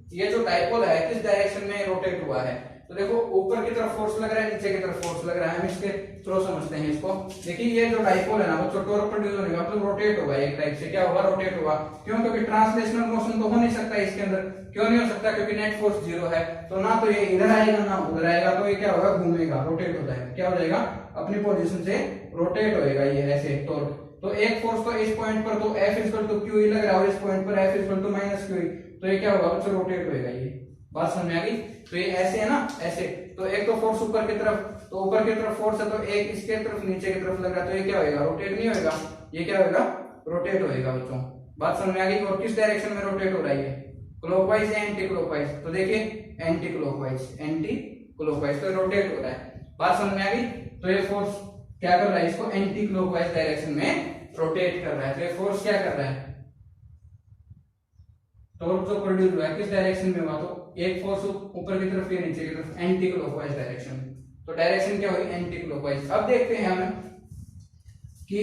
ये जो डाइपोल है किस डायरेक्शन में रोटेट हुआ है। तो देखो ऊपर की तरफ फोर्स लग रहा है, नीचे की तरफ फोर्स लग रहा है, हम इसके थ्रू समझते हैं इसको। देखिए ये जो डाइपोल है ना वो टॉर्क प्रोड्यूस होने का मतलब रोटेट होगा, एक टाइप से क्या होगा, रोटेट होगा। क्यों? क्योंकि ट्रांसलेशनल मोशन तो हो नहीं सकता इसके अंदर। क्यों नहीं हो सकता? क्योंकि नेट फोर्स 0 है, तो ना तो ये इधर आएगा ना उधर आएगा, तो ये क्या होगा, घूमेगा, रोटेट हो जाएगा। क्या हो जाएगा? अपनी पोजीशन से रोटेट होएगा ये ऐसे टॉर्क। तो एक फोर्स तो इस पॉइंट पर तो F इक्वल टू क्यू लग रहा है और इस पॉइंट पर F equal to minus q, तो ये क्या होगा, बच्चों रोटेट होएगा। ये बात समझ में आ गई? तो ये ऐसे है ना, ऐसे। तो एक तो फोर्स ऊपर की तरफ, तो ऊपर की तरफ फोर्स है, तो एक इसके तरफ नीचे की तरफ लग रहा है, तो ये क्या होएगा, रोटेट नहीं होएगा, ये क्या होएगा, रोटेट होएगा बच्चों। बात समझ में आ गई? और किस डायरेक्शन में रोटेट हो रहा है ये, क्लॉकवाइज या एंटी क्लॉकवाइज? तो देखिए एंटी क्लॉकवाइज, एंटी क्लॉकवाइज, तो रोटेट हो रहा है। बात समझ में आ गई? तो ये फोर्स क्या कर रहा है, इसको एंटी क्लॉकवाइज डायरेक्शन में रोटेट कर रहा है। तो ये फोर्स क्या कर रहा है, टॉर्क जो प्रोड्यूस हुआ है किस डायरेक्शन में हुआ, तो एक फोर्स ऊपर की तरफ या नीचे की तरफ, एंटी क्लॉकवाइज डायरेक्शन। तो डायरेक्शन क्या हुई, एंटी क्लॉकवाइज। अब देखते हैं हम कि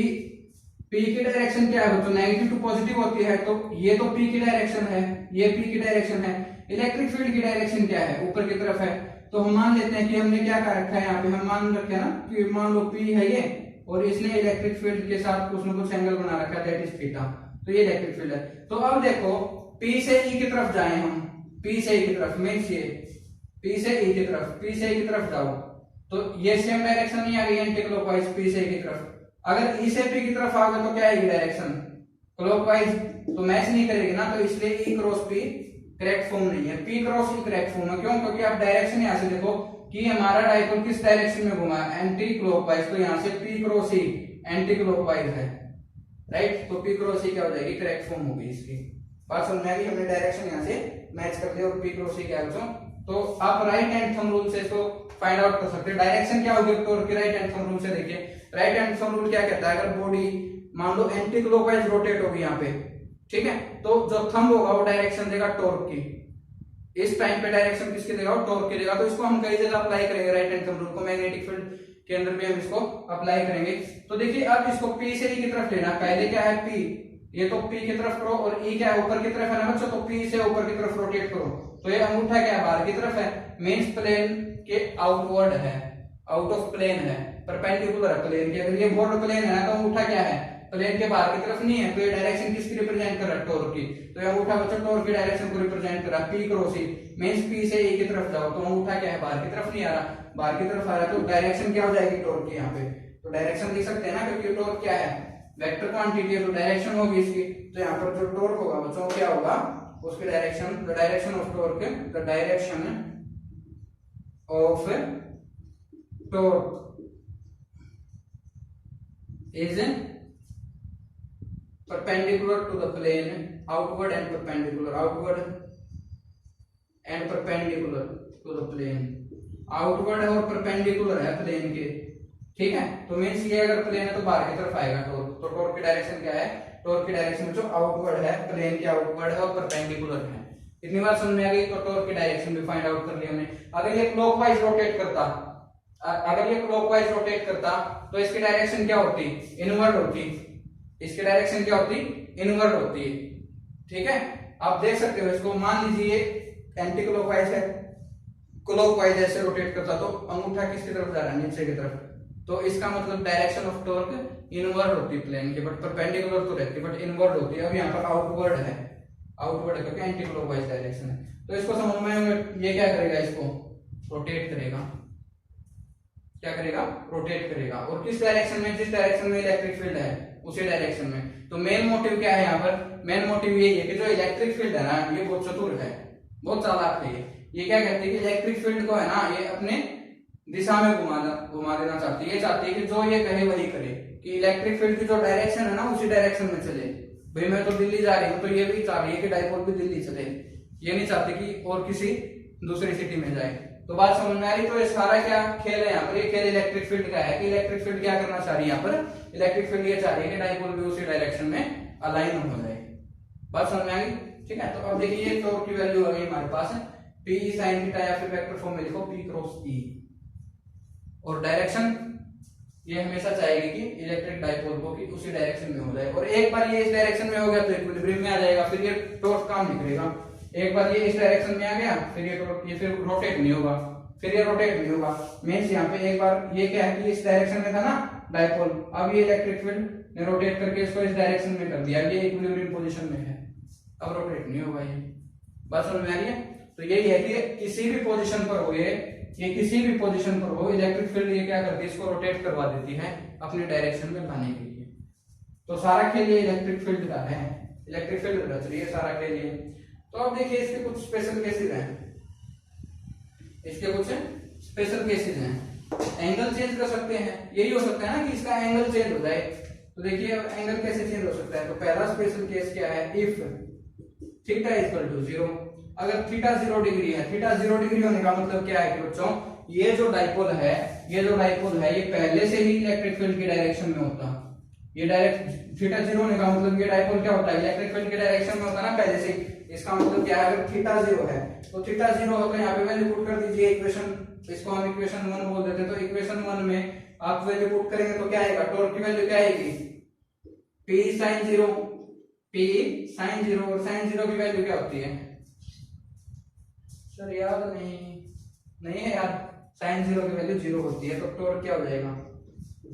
P की डायरेक्शन क्या है, तो नेगेटिव टू पॉजिटिव होती है, तो ये तो P की डायरेक्शन है, ये P की डायरेक्शन है। इलेक्ट्रिक फील्ड की डायरेक्शन क्या है, ऊपर की तरफ है। तो हम मान लेते हैं कि हमने क्या कर रखा है यहाँ पे, हम मान रखे ना कि मान लो P है ये, और इसने इलेक्ट्रिक फील्ड के साथ कुछ ना कुछ एंगल बना रखा है, दैट इज थीटा। तो ये इलेक्ट्रिक फील्ड है। तो अब देखो P से E की तरफ जाए हम, P से E की तरफ, मींस ये P से E की तरफ, P से E की तरफ जाओ, तो ये सेम डायरेक्शन नहीं आ गई एंटी क्लॉकवाइज P से E की तरफ। अगर E से P की तरफ आ गए तो क्या आएगी डायरेक्शन, क्लॉकवाइज, तो मैच नहीं करेगी ना, तो इसलिए E cross P correct form नहीं है, P cross E correct form है। क्यों? क्योंकि आप डायरेक्शन यहां से देखो कि हमारा डाइपोल किस डायरेक्शन में घुमा है, एंटी क्लॉकवाइज, तो यहां से P cross E anti clockwise है, राइट। तो P क्रॉस E क्या हो जाएगी, करेक्ट फॉर्म होगी इसकी। बात समझ में आ गई? हमने डायरेक्शन यहां से मैच कर लिया और P क्रॉस E क्या है। तो आप राइट हैंड थंब रूल से इसको फाइंड आउट कर सकते हैं। डायरेक्शन क्या होगी टॉर्क की, राइट हैंड थंब रूल से देखिए। राइट हैंड थंब रूल क्या कहता है, अगर बॉडी मान लो एंटी क्लॉकवाइज रोटेट होगी यहाँ पे, ठीक है, तो जो थंब होगा वो डायरेक्शन देगा टॉर्क की। इस टाइम पे डायरेक्शन किसकी देगा, टॉर्क की देगा। तो इसको हम कई जगह अप्लाई करेंगे, राइट हैंड थंब रूल को मैग्नेटिक फील्ड के अंदर भी हम इसको अप्लाई करेंगे। तो देखिए अब इसको P से E की तरफ लेना, पहले क्या है P, ये तो P की तरफ करो, और E क्या है, ऊपर की तरफ है ना बच्चों, तो P से ऊपर की तरफ रोटेट करो। तो ये अंगूठा क्या है, बाहर की तरफ है, मींस प्लेन के आउटवर्ड है, आउट ऑफ प्लेन है, परपेंडिकुलर है प्लेन के। अगर ये बोर्ड प्लेन है ना, तो अंगूठा क्या है, प्लेन के बाहर की तरफ नहीं है, तो ये डायरेक्शन किसकी रिप्रेजेंट कर रहा है, टॉर्क की। तो ये अंगूठा बच्चों टॉर्क की डायरेक्शन को रिप्रेजेंट कर रहा है, P cross E, means P से E की तरफ जाओ, तो अंगूठा क्या है, बाहर की तरफ नहीं आ रहा, बाहर की तरफ आ रहा है, तो डायरेक्शन क्या हो जाएगी टॉर्क की यहाँ पे। तो डायरेक्शन लिख सकते हैं ना, क्योंकि टॉर्क क्या है, वेक्टर क्वांटिटी है, तो डायरेक्शन होगी इसकी। तो यहाँ पर जो टॉर्क होगा बच्चों क्या होगा, उसकी direction, the direction of torque, the direction of torque is perpendicular to the plane, outward and perpendicular, outward and perpendicular to the plane, outward और perpendicular है प्लेन के, ठीक है। तो मींस ये अगर प्लेन है तो बाहर की तरफ आएगा टॉर्क, तो टॉर्क की डायरेक्शन क्या है, टॉर्क की डायरेक्शन जो आउटवर्ड है, प्लेन के आउटवर्ड है और परपेंडिकुलर है। इतनी बात समझ में आ गई। तो टॉर्क की डायरेक्शन भी फाइंड आउट कर ली हमने। अगर ये क्लॉकवाइज रोटेट करता, अगर ये क्लॉकवाइज रोटेट करता तो इसकी डायरेक्शन क्या होती, इनवर्ड होती, इसकी डायरेक्शन क्या होती, इनवर्ड होती है, ठीक है। आप देख सकते हो इसको, मान लीजिए एंटी क्लॉकवाइज है, क्लॉकवाइज ऐसे रोटेट करता तो अंगूठा किसकी तरफ जा रहा है, नीचे की तरफ, तो इसका मतलब डायरेक्शन ऑफ टॉर्क इनवर्ड होती है प्लेन के, बट परपेंडिकुलर तो रहती है बट इनवर्ड होती है। अब यहाँ पर आउटवर्ड है, आउटवर्ड है क्योंकि एंटी क्लॉकवाइज डायरेक्शन है। तो इसको समझ में, ये क्या करेगा, इसको रोटेट करेगा, क्या करेगा, रोटेट करेगा। और किस डायरेक्शन में, जिस डायरेक्शन में इलेक्ट्रिक फील्ड है उसी डायरेक्शन में। तो मेन मोटिव क्या है यहाँ पर, मेन मोटिव ये है कि जो इलेक्ट्रिक फील्ड है ना, ये बहुत चतुर है, बहुत चालाक है। ये क्या कहती है कि इलेक्ट्रिक फील्ड को है ना, ये अपने दिशा में घुमा देना चाहती है। ये चाहती है कि जो ये कहे वही करे, कि इलेक्ट्रिक फील्ड की जो डायरेक्शन है ना उसी डायरेक्शन में चले। भाई मैं तो दिल्ली जा रही हूँ, तो ये भी चाह रही है कि डाइपोल भी दिल्ली चले, ये नहीं चाहती कि और किसी दूसरी सिटी में जाए। तो बात समझ में आ रही। तो ये सारा क्या खेल है यहाँ पर, ये खेल इलेक्ट्रिक फील्ड का है कि इलेक्ट्रिक फील्ड क्या करना चाह रही है यहाँ पर, इलेक्ट्रिक फील्ड ये चाह रही है कि डाइपोल भी उसी डायरेक्शन में अलाइन हो जाए। बात समझ में आ गई, ठीक है। तो अब देखिए टॉर्क की वैल्यू आ गई हमारे पास, P sin थीटा, या फिर वेक्टर फॉर्म में लिखो P क्रॉस E। और डायरेक्शन ये हमेशा चाहेगी कि इलेक्ट्रिक डाइपोल को कि उसी डायरेक्शन में हो जाए। और एक बार ये इस डायरेक्शन में हो गया तो इक्विलिब्रियम में आ जाएगा, फिर ये टॉर्क काम नहीं करेगा। एक बार ये इस डायरेक्शन में आ गया, फिर ये फिर रोटेट नहीं होगा, फिर ये रोटेट नहीं होगा। मींस यहाँ पे एक बार ये क्या है कि इस डायरेक्शन में था ना डायपोल, अब ये इलेक्ट्रिक फील्ड ने रोटेट करके इसको इस डायरेक्शन में कर दिया, ये इक्विलिब्रियम पोजीशन में है, अब रोटेट नहीं होगा। ये बात समझ में आ रही है? तो यही है कि किसी भी पोजीशन पर हो ये किसी भी पोजीशन पर हो, इलेक्ट्रिक फील्ड ये क्या करती है, इसको रोटेट करवा देती है अपने डायरेक्शन में लाने के लिए। तो सारा खेल ये इलेक्ट्रिक फील्ड का है, इलेक्ट्रिक फील्ड रच रही है सारा खेल ये। तो अब देखिए इसके कुछ स्पेशल केसेस हैं, इसके कुछ स्पेशल केसेस हैं। एंगल चेंज कर सकते हैं, यही हो सकता है ना कि इसका एंगल चेंज हो जाए। तो देखिए अब एंगल कैसे चेंज हो सकता है, तो पहला स्पेशल केस क्या है, इफ थीटा इक्वल टू 0, अगर थीटा 0 डिग्री है, थीटा 0 डिग्री होने का मतलब क्या है कि बच्चों ये जो डाइपोल है ये पहले से ही इलेक्ट्रिक फील्ड की डायरेक्शन में होता है। ये डायरेक्ट थीटा 0 होने का मतलब ये डाइपोल क्या होता है, इलेक्ट्रिक फील्ड की डायरेक्शन में होता है ना पहले से। इसका मतलब क्या है, अगर थीटा 0 है तो थीटा 0 हो तो यहाँ पे वैल्यू पुट कर दीजिए, इक्वेशन, इसको हम इक्वेशन 1 बोल देते हैं। तो इक्वेशन 1 में आप वैल्यू पुट करेंगे तो क्या आएगा, टॉर्क की वैल्यू क्या आएगी, P sin 0, P sin 0, और sin 0 की वैल्यू क्या होती है सर, याद नहीं है यार, sin 0 की वैल्यू 0 होती है। तो टॉर्क क्या हो जाएगा,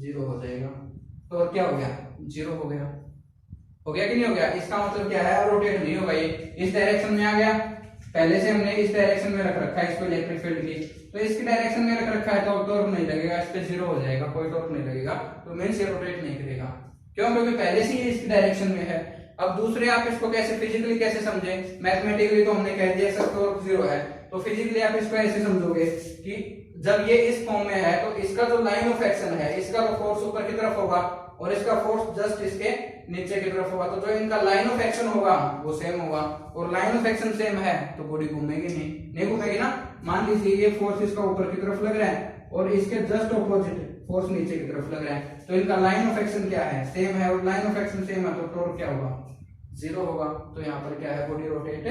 0 हो जाएगा। तो और क्या हो गया, 0 हो गया कि नहीं हो गया? इसका मतलब क्या है, अब रोटेट नहीं होगा, ये इस डायरेक्शन में आ गया, पहले से हमने इस डायरेक्शन में रख रखा है इसको इलेक्ट्रिक फील्ड की, तो इसकी डायरेक्शन में रख रखा है तो टॉर्क नहीं लगेगा, इस पे 0 हो जाएगा, कोई टॉर्क नहीं लगेगा। तो मींस ये रोटेट नहीं करेगा, क्यों, क्योंकि पहले से ही इसकी डायरेक्शन में है। अब दूसरे आप इसको कैसे फिजिकली कैसे समझे, मैथमेटिकली तो हमने कह दिया सर टॉर्क 0 है, तो फिजिकली आप इसको ऐसे समझोगे कि जब ये इस फॉर्म में है तो इसका जो लाइन ऑफ एक्शन है, इसका तो फोर्स ऊपर की तरफ होगा और इसका फोर्स जस्ट इसके नीचे की तरफ होगा, तो जो इनका लाइन ऑफ एक्शन होगा वो सेम होगा, और लाइन ऑफ एक्शन सेम है तो बॉडी घूमेगी नहीं घूमेगी ना। मान लीजिए ये फोर्स इसका ऊपर की तरफ लग रहा है और इसके जस्ट ऑपोजिट फोर्स नीचे की तरफ लग रहा है, तो इनका लाइन ऑफ एक्शन क्या है, सेम है, और लाइन ऑफ एक्शन सेम है तो टॉर्क क्या होगा, 0 होगा। तो यहाँ पर क्या है, बॉडी रोटेट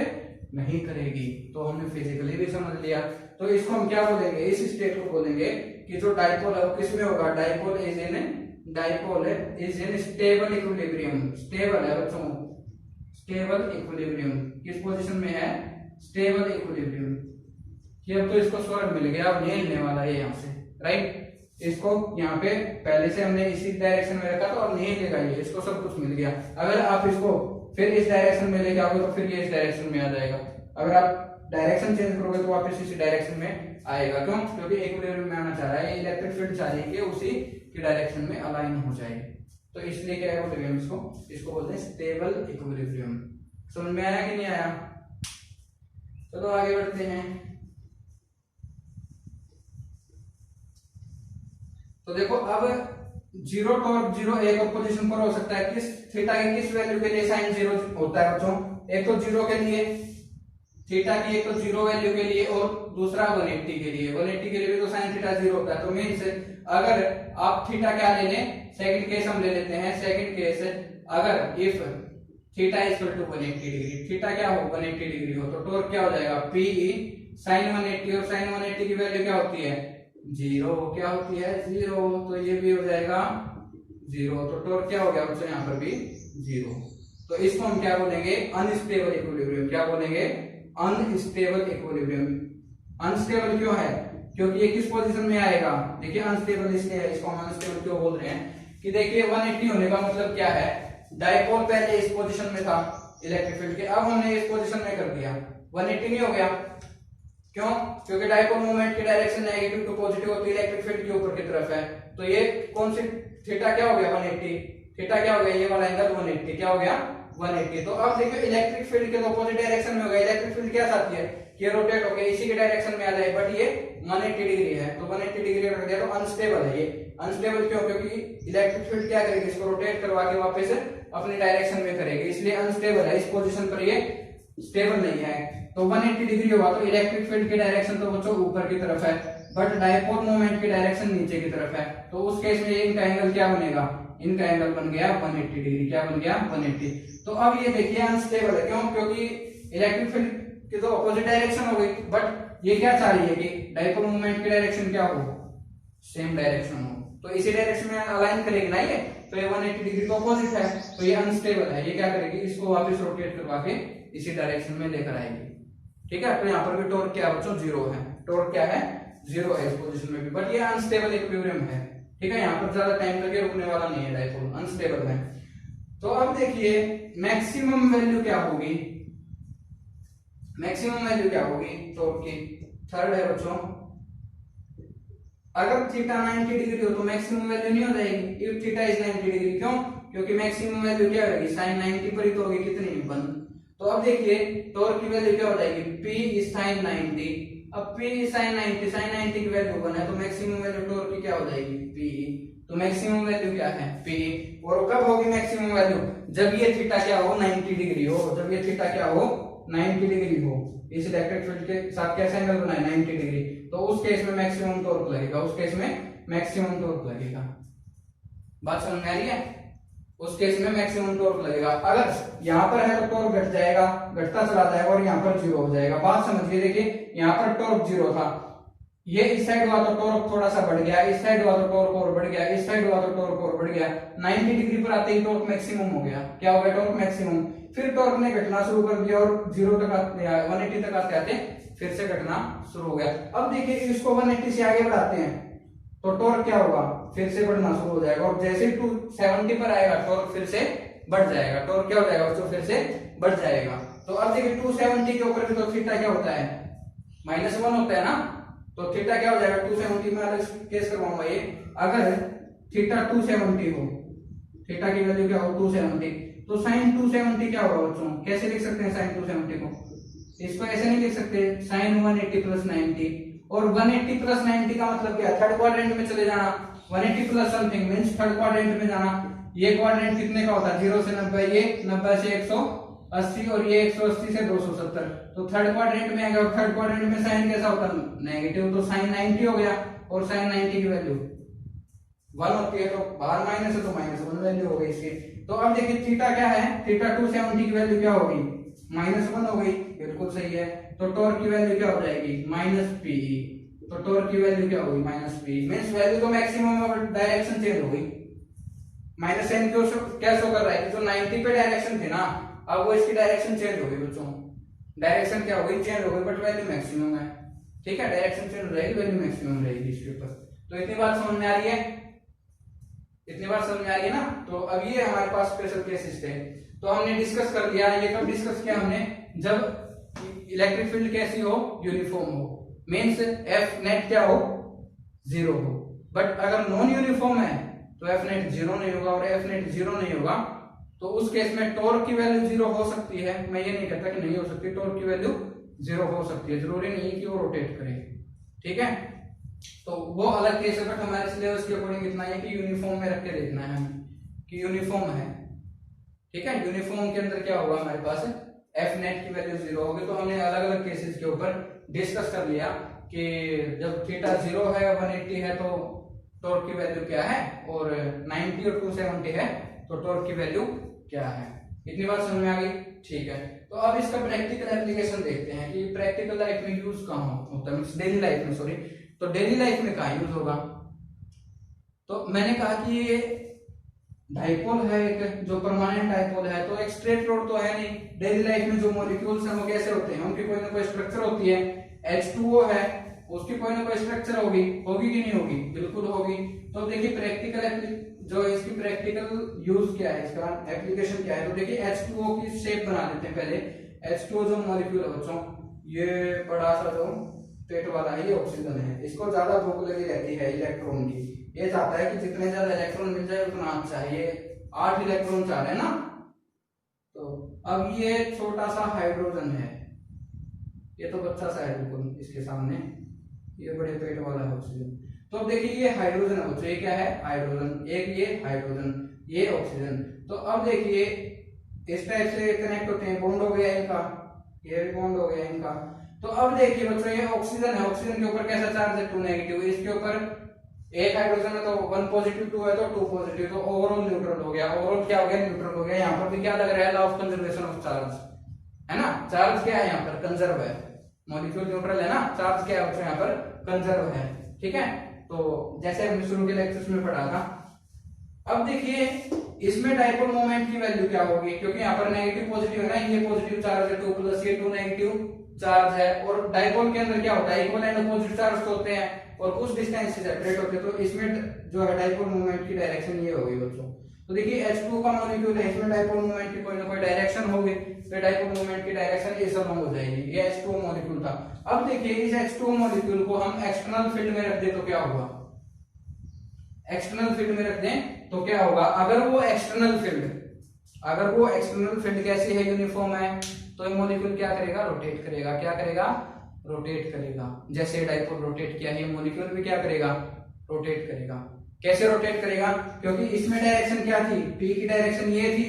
नहीं करेगी। तो हमने फिजिकली भी समझ लिया। तो इसको हम क्या बोलेंगे, इस स्टेट को बोलेंगे कि जो डाइपोल है वो किसमें होगा, dipole is in stable equilibrium. Stable है बच्चों, स्टेबल इक्विलिब्रियम किस पोजीशन में है, स्टेबल इक्विलिब्रियम। कि अब तो इसको स्वर्ग मिल गया, अब नहीं हिलने वाला है यहाँ से, राइट। इसको यहाँ पे पहले से हमने इसी डायरेक्शन में रखा था और नहीं हिलेगा ये, इसको सब कुछ मिल गया। अगर आप इसको फिर इस डायरेक्शन में लेके आओगे तो फिर ये इस डायरेक्शन में आ जाएगा। अगर आप डायरेक्शन चेंज करोगे तो वापस इसी डायरेक्शन में आएगा, क्यों, क्योंकि इक्विलिब्रियम में आना चाह रहा है, ये इलेक्ट्रिक फील्ड चाह रही है कि उसी की डायरेक्शन में अलाइन हो जाए। तो इसलिए क्या बोलते हैं इसको बोलते हैं स्टेबल इक्विलिब्रियम। समझ में आया कि नहीं आया? चलो आगे बढ़ते हैं। तो देखो अब 0 टॉर्क 0 एक और पोजीशन पर हो सकता है, किस थीटा की किस वैल्यू के लिए साइन 0 होता है बच्चों, एक तो 0 के लिए थीटा की, एक तो 0 वैल्यू के लिए और दूसरा 180 के लिए। 180 के लिए भी तो साइन थीटा 0 होता है। तो मींस अगर आप थीटा क्या ले लें, सेकंड केस हम ले लेते हैं। सेकंड केस अगर if theta equal to 180 degree, theta क्या हो 180 डिग्री हो, तो टॉर्क क्या हो जाएगा, Pe sin 180, और sin 180 की वैल्यू क्या होती है 0, क्या होती है 0, तो ये भी हो जाएगा 0। तो टॉर्क क्या हो गया बच्चों यहाँ पर भी 0। तो इसको हम क्या बोलेंगे, अनस्टेबल इक्विलिब्रियम। क्या बोलेंगे, अनस्टेबल इक्विलिब्रियम। अनस्टेबल क्यों है, क्योंकि ये किस पोजीशन में आएगा, देखिए अनस्टेबल इसलिए है, इसको हम अनस्टेबल क्यों बोल रहे हैं कि देखिए 180 होने का मतलब क्या है, डाइपोल पहले इस पोजीशन में था इलेक्ट्रिक फील्ड के, अब हमने इस पोजीशन में कर दिया, 180 नहीं हो गया, क्यों, क्योंकि डाइपोल मूवमेंट की डायरेक्शन नेगेटिव टू पॉजिटिव होती है, इलेक्ट्रिक फील्ड के ऊपर की तरफ है। तो ये कौन सी थीटा क्या हो गया 180, थीटा क्या हो गया, ये वाला एंगल 180 क्या हो गया 180। तो अब देखिए इलेक्ट्रिक फील्ड के ऑपोजिट डायरेक्शन में हो गया, इलेक्ट्रिक फील्ड क्या चाहती है कि रोटेट होकर इसी के डायरेक्शन में आ जाए, बट ये 180 डिग्री है, तो 180 डिग्री रख दिया, तो अनस्टेबल है ये। अनस्टेबल क्यों, क्योंकि इलेक्ट्रिक फील्ड क्या करेगी, इसको रोटेट करवा के वापस अपनी डायरेक्शन में करेगी, इसलिए अनस्टेबल है। इस पोजीशन पर ये स्टेबल नहीं है। तो 180 डिग्री होगा तो इलेक्ट्रिक फील्ड की डायरेक्शन तो बच्चों ऊपर की तरफ है, बट डाइपोल मोमेंट की डायरेक्शन नीचे की तरफ है। तो उस केस में इनका एंगल क्या बनेगा, इनका एंगल बन गया 180 डिग्री। क्या बन गया 180। तो अब ये देखिए अनस्टेबल है, क्यों, क्योंकि इलेक्ट्रिक फील्ड की तो अपोजिट डायरेक्शन हो गई, बट ये क्या चाह रही है कि डाइपोल मोमेंट की डायरेक्शन क्या हो, सेम डायरेक्शन हो, तो इसी डायरेक्शन में अलाइन करेगी ना ये, तो ये 180 डिग्री तो अपोजिट है, तो ये अनस्टेबल है। ये क्या करेगी, इसको वापस रोटेट करवा के इसी डायरेक्शन में लेकर आएगी। ठीक है। तो यहाँ पर भी टॉर्क क्या है बच्चों, जीरो है, टॉर्क क्या है, जीरो है इस पोजीशन में भी, बट ये अनस्टेबल इक्विलिब्रियम है, ठीक है। यहाँ पर ज्यादा टाइम तक रुकने वाला नहीं है डायपोल, अनस्टेबल है। तो अब देखिए मैक्सिमम वैल्यू क्या होगी, मैक्सिमम वैल्यू क्या होगी टॉर्क की, थर्ड है बच्चों, अगर थीटा 90 डिग्री हो तो मैक्सिमम वैल्यू नहीं हो जाएगी, इफ थीटा इज 90 डिग्री, क्यों, क्योंकि मैक्सिमम वैल्यू क्या होगी, sin 90 पर ही तो होगी, कितनी, 1। तो अब देखिए टॉर्क की वैल्यू क्या हो जाएगी, P is sin 90, अब P is sin 90, sin 90 की वैल्यू 1 है, तो मैक्सिमम वैल्यू टॉर्क की क्या हो जाएगी, P। तो मैक्सिमम वैल्यू क्या है, P। और कब होगी मैक्सिमम वैल्यू, जब ये थीटा क्या हो, 90 डिग्री हो, जब ये थीटा क्या हो, 90 डिग्री हो, इस इलेक्ट्रिक फील्ड के साथ कैसा एंगल बनाए, 90 डिग्री, तो उस केस में मैक्सिमम टॉर्क लगेगा, उस केस में मैक्सिमम टॉर्क लगेगा। बात समझ में आ रही है, उस केस में मैक्सिमम टॉर्क लगेगा। अगर यहाँ पर है तो टॉर्क घट जाएगा, घटता चला जाएगा और यहाँ पर जीरो हो जाएगा। बात समझिए, देखिए यहाँ पर टॉर्क जीरो था, ये इस साइड हुआ तो टॉर्क थोड़ा सा बढ़ गया, इस साइड हुआ तो टॉर्क और बढ़ गया, इस साइड हुआ तो टॉर्क और बढ़ गया, 90 डिग्री पर आते ही टॉर्क मैक्सिमम हो गया, क्या हो गया, टॉर्क मैक्सिमम। फिर टॉर्क ने घटना शुरू कर दिया और जीरो तक 180 तक आते आते फिर से घटना शुरू हो गया। अब देखिए इसको 180 से आगे बढ़ाते हैं तो टॉर्क क्या होगा, फिर से बढ़ना शुरू हो जाएगा, और जैसे 270 पर आएगा टॉर्क फिर से बढ़ जाएगा, टॉर्क क्या हो जाएगा बच्चों, फिर से बढ़ जाएगा। तो अब देखिए 270 के ऊपर भी तो थीटा क्या होता है, -1 होता है ना, तो थीटा क्या हो जाएगा, 270 में अलग केस करवाऊंगा ये, अगर थीटा 270 हो, थीटा की वैल्यू क्या हो 270, तो sin 270 क्या होगा बच्चों, कैसे लिख सकते हैं sin 270 को, इसको ऐसे नहीं लिख सकते, sin 180 प्लस 90, और 180 प्लस 90 का मतलब क्या है, थर्ड क्वाड्रेंट में चले जाना, 180 plus something means third quadrant में जाना। ये क्वाड्रेंट कितने का होता है, 0 से 90, ये 90 से 180 और ये 180 से 270, तो थर्ड क्वाड्रेंट में आएगा, और थर्ड क्वाड्रेंट में साइन कैसा होता है, नेगेटिव, तो sin 90 हो गया, और sin 90 की वैल्यू 1 होती है, तो बाहर माइनस है तो -1 वैल्यू हो गई इसकी। तो अब देखिए थीटा क्या है, थीटा 270 की वैल्यू क्या होगी, -1 हो गई, बिल्कुल सही है। तो टॉर्क की वैल्यू क्या हो जाएगी, -Pe, तो टॉर्क की वैल्यू क्या होगी, -Pe, मींस वैल्यू तो मैक्सिमम और डायरेक्शन चेंज हो गई, -n क्यों क्या शो कर रहा है, जो 90 पे डायरेक्शन थी ना, अब वो इसकी डायरेक्शन चेंज हो गई बच्चों, डायरेक्शन क्या हो गई, चेंज हो गई, बट वैल्यू मैक्सिमम है, ठीक है, डायरेक्शन चेंज हो जाएगी, वैल्यू मैक्सिमम रहेगी इसके ऊपर। तो इतनी बात समझ में आ रही है, इतनी बात समझ में आ रही है ना। तो अब ये हमारे पास स्पेशल केसेस थे, तो हमने डिस्कस कर लिया, ये कब डिस्कस किया हमने, जब इलेक्ट्रिक फील्ड कैसी हो, यूनिफॉर्म हो, मींस एफ नेट क्या हो, 0 हो, बट अगर नॉन यूनिफॉर्म है तो एफ नेट 0 नहीं होगा, और एफ नेट 0 नहीं होगा तो उस केस में टॉर्क की वैल्यू 0 हो सकती है, मैं ये नहीं कहता कि नहीं हो सकती, टॉर्क की वैल्यू 0 हो सकती है, जरूरी नहीं कि वो रोटेट करे, ठीक है। तो वो अलग केस है, बट हमारे सिलेबस के अकॉर्डिंग इतना है कि यूनिफॉर्म में रख के देखना है हमें कि यूनिफॉर्म है, ठीक है। यूनिफॉर्म के अंदर क्या होगा हमारे पास, एफ नेट की वैल्यू 0 होगी। तो हमने अलग अलग केसेस के ऊपर डिस्कस कर लिया कि जब थीटा 0 है, 180 है तो टॉर्क की वैल्यू क्या है, और 90 और 270 है तो टॉर्क की वैल्यू क्या है। इतनी बात समझ में आ गई, ठीक है। तो अब इसका प्रैक्टिकल एप्लीकेशन देखते हैं कि प्रैक्टिकल लाइफ में यूज कहाँ होता है, डेली लाइफ में, सॉरी, तो डेली लाइफ में कहाँ यूज होगा। तो मैंने कहा कि ये डाइपोल है एक, जो परमानेंट डाइपोल है, तो एक स्ट्रेट रोड तो है नहीं, डेली लाइफ में जो मॉलिक्यूल्स हैं वो कैसे होते हैं, उनकी कोई ना कोई स्ट्रक्चर होती है, H2O है, उसकी कोई ना कोई स्ट्रक्चर होगी, होगी कि नहीं होगी, बिल्कुल होगी। तो देखिए प्रैक्टिकल जो इसकी प्रैक्टिकल यूज क्या है, इसका एप्लीकेशन क्या है, तो देखिए H2O की शेप बना देते हैं पहले। H2O जो मॉलिक्यूल है बच्चों, ये बड़ा सा जो पेट वाला है, ये ऑक्सीजन है, इसको ज्यादा भूख लगी रहती है इलेक्ट्रॉन की, ये चाहता है कि जितने ज्यादा इलेक्ट्रॉन मिल जाए उतना अच्छा है, ये 8 इलेक्ट्रॉन चाह रहे हैं ना। तो अब ये छोटा सा हाइड्रोजन है, ये तो बच्चा सा है बिल्कुल इसके सामने, ये बड़े पेट वाला है ऑक्सीजन। तो अब देखिए ये हाइड्रोजन है बच्चों, ये क्या है, हाइड्रोजन, एक ये हाइड्रोजन, ये ऑक्सीजन। तो अब देखिए इस टाइप से कनेक्ट होते हैं, बॉन्ड हो गया इनका, ये भी बॉन्ड हो गया इनका। तो अब देखिए बच्चों ये ऑक्सीजन है, ऑक्सीजन के ऊपर कैसा चार्ज है, 2 नेगेटिव, इसके ऊपर एक हाइड्रोजन है तो 1 पॉजिटिव, 2 है तो 2 पॉजिटिव, तो ओवरऑल न्यूट्रल हो गया, ओवरऑल क्या हो गया, न्यूट्रल हो गया। यहाँ पर भी क्या लग रहा है, law of conservation of charge है ना, चार्ज क्या है यहाँ पर, कंजर्व है, मॉलिक्यूल न्यूट्रल है ना, चार्ज क्या है यहाँ पर, कंजर्व है, ठीक है। तो जैसे हमने शुरू के लेक्चर्स में पढ़ा था। अब देखिए इसमें डाइपोल मोमेंट की वैल्यू क्या होगी, क्योंकि यहाँ पर नेगेटिव पॉजिटिव है ना, ये पॉजिटिव चार्ज है 2 प्लस ये 2 नेगेटिव, चार्ज है, और डाइपोल के अंदर क्या होता है, इक्वल एंड अपोजिट चार्ज होते हैं और कुछ डिस्टेंस से सेपरेट होते हैं। तो इसमें जो है डाइपोल मोमेंट की डायरेक्शन ये होगी बच्चों। तो देखिए H2 का मॉलिक्यूल है, इसमें डाइपोल मोमेंट की कोई ना कोई डायरेक्शन होगी, तो डाइपोल मोमेंट की डायरेक्शन इस अलॉन्ग हो जाएगी। ये H2 मॉलिक्यूल था। अब देखिए इस H2 मॉलिक्यूल को हम एक्सटर्नल फील्ड में रख दें तो क्या होगा, एक्सटर्नल फील्ड में रख दें तो क्या होगा, अगर वो एक्सटर्नल फील्ड कैसी है, यूनिफॉर्म है, तो ये मॉलिक्यूल क्या करेगा, रोटेट करेगा। क्या करेगा, रोटेट करेगा। जैसे डाइपोल रोटेट किया, ये मॉलिक्यूल भी क्या करेगा, रोटेट करेगा। कैसे रोटेट करेगा, क्योंकि इसमें डायरेक्शन क्या थी, पी की डायरेक्शन ये थी,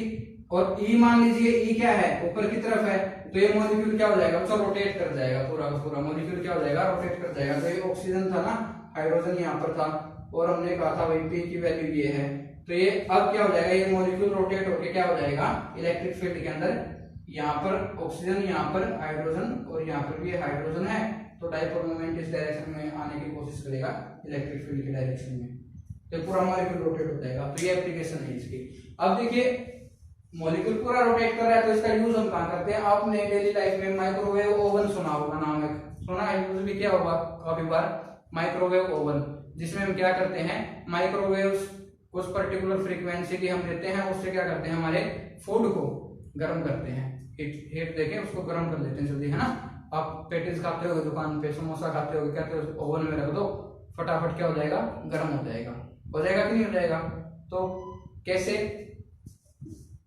और ई मान लीजिए ई क्या है, ऊपर की तरफ है, तो ये मॉलिक्यूल क्या हो जाएगा, तो रोटेट कर जाएगा, पूरा का पूरा मॉलिक्यूल क्या हो जाएगा, रोटेट कर जाएगा। तो ये ऑक्सीजन था ना, हाइड्रोजन यहाँ पर था, और हमने कहा था भाई पी की वैल्यू ये है, तो ये अब क्या हो जाएगा, ये मॉलिक्यूल रोटेट होकर क्या हो जाएगा, इलेक्ट्रिक फील्ड के अंदर, यहाँ पर ऑक्सीजन, यहाँ पर हाइड्रोजन, और यहाँ पर भी हाइड्रोजन है, तो डाइपोल मोमेंट इस डायरेक्शन में आने की कोशिश करेगा इलेक्ट्रिक फील्ड की डायरेक्शन में, तो पूरा मॉलिक्यूल रोटेट हो जाएगा। तो ये एप्लीकेशन है इसकी। अब देखिए मॉलिक्यूल पूरा रोटेट कर रहा है, तो इसका यूज हम कहाँ करते हैं, आपने डेली लाइफ में माइक्रोवेव ओवन सुना होगा, नाम है सुना है, यूज भी किया होगा काफी बार, माइक्रोवेव ओवन, जिसमें हम क्या करते हैं, माइक्रोवेव्स कुछ पर्टिकुलर फ्रीक्वेंसी की हम देते हैं, उससे क्या करते हैं, हमारे फूड को गर्म करते हैं, हीट देके उसको गर्म कर लेते हैं जल्दी, है ना। आप पेटीज खाते हो दुकान पे, समोसा खाते हो, कहते हो ओवन में रख दो, फटाफट क्या हो जाएगा, गर्म हो जाएगा कि नहीं हो जाएगा। तो कैसे,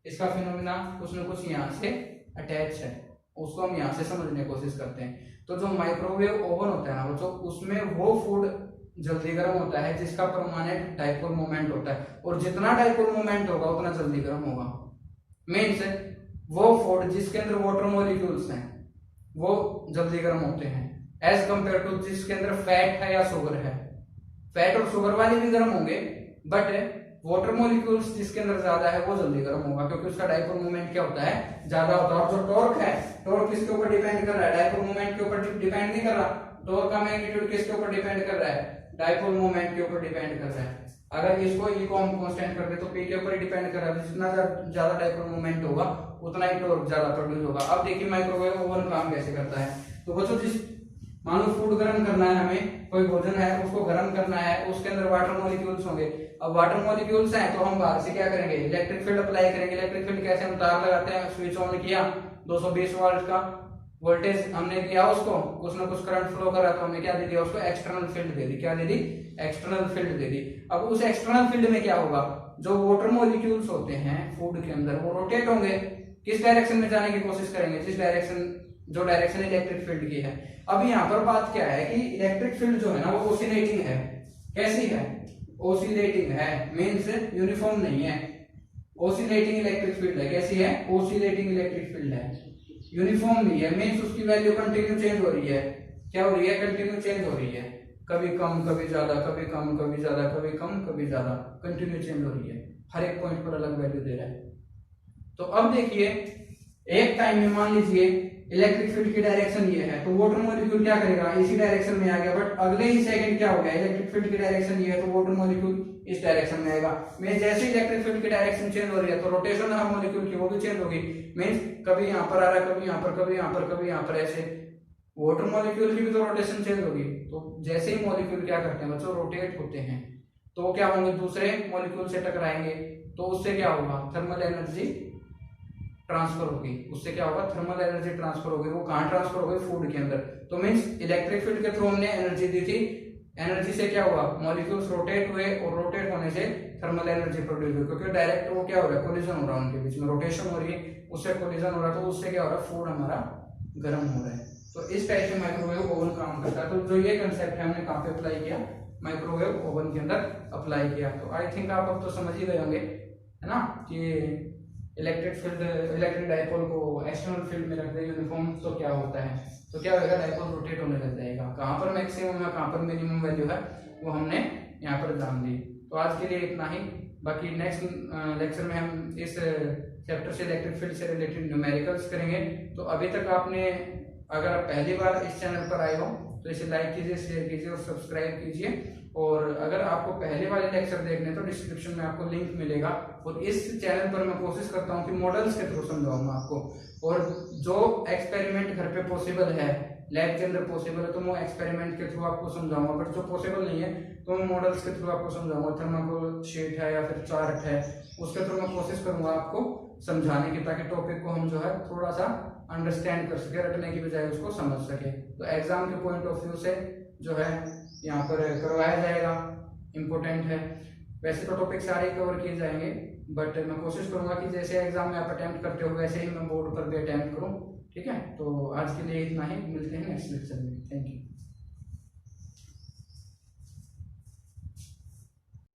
इसका फिनोमिना कुछ न कुछ यहाँ से अटैच है, उसको हम यहाँ से समझने की कोशिश करते हैं। तो जो माइक्रोवेव ओवन होता है ना बच्चों, उसमें वो फूड जल्दी गर्म होता है जिसका परमानेंट डाइपोल मोमेंट होता है, और जितना डाइपोल मोमेंट होगा उतना जल्दी गर्म होगा। मीन्स वो फूड जिसके अंदर वाटर मॉलिक्यूल्स हैं वो जल्दी गर्म होते हैं, एज कंपेयर टू जिसके अंदर फैट है या शुगर है। फैट और शुगर वाले भी गर्म होंगे, बट वाटर मॉलिक्यूल्स जिसके अंदर ज्यादा है वो जल्दी गर्म होगा, क्योंकि उसका डाइपोल मोमेंट क्या होता है, ज्यादा होता है। और जो टॉर्क है, टॉर्क किसके ऊपर डिपेंड कर रहा है, डाइपोल मोमेंट के ऊपर डिपेंड नहीं कर रहा। टॉर्क का मैग्नीट्यूड किसके ऊपर डिपेंड कर रहा है, डाइपोल मोमेंट के ऊपर डिपेंड कर रहा है। अगर इसको ई को हम कांस्टेंट कर दे तो पी के ऊपर डिपेंड कर रहा है, जितना ज्यादा डाइपोल मोमेंट होगा उतना ही टॉर्क ज्यादा प्रोड्यूस होगा। अब देखिए माइक्रोवेव ओवन काम कैसे करता है। तो बच्चों जिस मान लो फूड गर्म करना है, हमें कोई भोजन है उसको गर्म करना है, उसके अंदर वाटर मॉलिक्यूल्स होंगे। अब वाटर मॉलिक्यूल्स हैं तो हम बाहर से क्या करेंगे, इलेक्ट्रिक फील्ड अप्लाई करेंगे। इलेक्ट्रिक फील्ड कैसे, हम तार लगाते हैं, स्विच ऑन किया, 220 वोल्ट का वोल्टेज हमने दिया, उसको कुछ ना कुछ करंट फ्लो कर रहा, तो हमने क्या दे दिया उसको, एक्सटर्नल फील्ड दे दी। क्या दे दी, एक्सटर्नल फील्ड दे दी। अब उस एक्सटर्नल फील्ड में क्या होगा, जो वाटर मॉलिक्यूल्स होते हैं फूड के अंदर वो रोटेट होंगे, किस डायरेक्शन में जाने की कोशिश करेंगे, जिस डायरेक्शन, जो डायरेक्शन इलेक्ट्रिक फील्ड की है। अब यहाँ पर बात क्या है कि इलेक्ट्रिक फील्ड जो है ना वो ओसिलेटिंग है। कैसी है, ओसिलेटिंग है, मींस यूनिफॉर्म नहीं है, ओसिलेटिंग इलेक्ट्रिक फील्ड है। कैसी है, ओसिलेटिंग इलेक्ट्रिक फील्ड है, यूनिफॉर्म नहीं है, मींस उसकी वैल्यू कंटिन्यू चेंज हो रही है। क्या हो रही है, कंटिन्यू चेंज हो रही है, कभी कम कभी ज्यादा, कभी कम कभी ज्यादा, कभी कम कभी ज्यादा, कंटिन्यू चेंज हो रही है, हर एक पॉइंट पर अलग वैल्यू दे रहा है। तो अब देखिए एक टाइम में मान लीजिए इलेक्ट्रिक फील्ड की डायरेक्शन ये है, तो वाटर मॉलिक्यूल क्या करेगा, इसी डायरेक्शन में आ गया, बट अगले ही सेकंड क्या हो गया, इलेक्ट्रिक फील्ड की डायरेक्शन ये है तो वाटर मॉलिक्यूल इस डायरेक्शन में आएगा। मींस जैसे इलेक्ट्रिक फील्ड की डायरेक्शन चेंज हो रही है तो रोटेशन है मॉलिक्यूल की वो भी चेंज होगी। मींस कभी यहाँ पर आ रहा है, कभी यहाँ पर, कभी यहाँ पर, कभी यहाँ पर, ऐसे वाटर मॉलिक्यूल की भी तो रोटेशन चेंज होगी। तो जैसे ही मॉलिक्यूल क्या करते हैं बच्चों, रोटेट होते हैं, तो क्या होंगे, दूसरे मॉलिक्यूल से टकराएंगे, तो उससे क्या होगा, थर्मल एनर्जी ट्रांसफर होगी। उससे क्या होगा, थर्मल एनर्जी ट्रांसफर होगी। वो कहां ट्रांसफर होगी, फूड के अंदर। तो मींस इलेक्ट्रिक फील्ड के थ्रू हमने एनर्जी दी थी, एनर्जी से क्या हुआ, मॉलिक्यूल्स रोटेट हुए, और रोटेट होने से थर्मल एनर्जी प्रोड्यूस हुई, क्योंकि डायरेक्ट वो क्या हो रहा है, कोलिजन हो रहा है उनके बीच में, रोटेशन हो रही है, उससे कोलिजन हो रहा है, तो उससे क्या हो रहा है, फूड हमारा गर्म हो रहा है। तो इस टाइप से माइक्रोवेव ओवन काम करता है। तो जो ये कंसेप्ट है हमने कहाँ पे अप्लाई किया, माइक्रोवेव ओवन के अंदर अप्लाई किया। तो आई थिंक आप अब तो समझ ही गए होंगे, है ना, कि इलेक्ट्रिक फील्ड, इलेक्ट्रिक डाइपोल को एक्सटर्नल फील्ड में रख दे यूनिफॉर्म, तो क्या होता है, तो क्या होगा, डाइपोल रोटेट होने लग जाएगा। कहाँ पर मैक्सिमम है, कहाँ पर मिनिमम वैल्यू है, वो हमने यहाँ पर जान ली। तो आज के लिए इतना ही। बाकी नेक्स्ट लेक्चर में हम इस चैप्टर से इलेक्ट्रिक फील्ड से रिलेटेड न्यूमेरिकल्स करेंगे। तो अभी तक आपने, अगर पहली बार इस चैनल पर आए हो तो इसे लाइक कीजिए, शेयर कीजिए और सब्सक्राइब कीजिए। और अगर आपको पहले वाले लेक्चर देखने तो डिस्क्रिप्शन में आपको लिंक मिलेगा। और इस चैनल पर मैं कोशिश करता हूँ कि मॉडल्स के थ्रू समझाऊंगा आपको, और जो एक्सपेरिमेंट घर पे पॉसिबल है, लैब के अंदर पॉसिबल है, तो मैं एक्सपेरिमेंट के थ्रू आपको समझाऊंगा। बट जो पॉसिबल नहीं है तो मैं मॉडल्स के थ्रू आपको समझाऊंगा। थर्माकोल शीट है या फिर चार्ट है, उसके थ्रू मैं कोशिश करूंगा आपको समझाने की, ताकि टॉपिक को हम जो है थोड़ा सा अंडरस्टैंड कर सके, रटने की बजाय उसको समझ सके। तो एग्जाम के पॉइंट ऑफ व्यू से जो है यहाँ पर करवाया जाएगा, इम्पोर्टेंट है। वैसे तो टॉपिक सारे कवर किए जाएंगे, बट मैं कोशिश करूंगा कि जैसे एग्जाम में आप अटेम्प्ट करते हो वैसे ही मैं बोर्ड पर भी अटेम्प्ट करूं। ठीक है, तो आज के लिए इतना ही, मिलते हैं नेक्स्ट लेक्चर में। Thank you.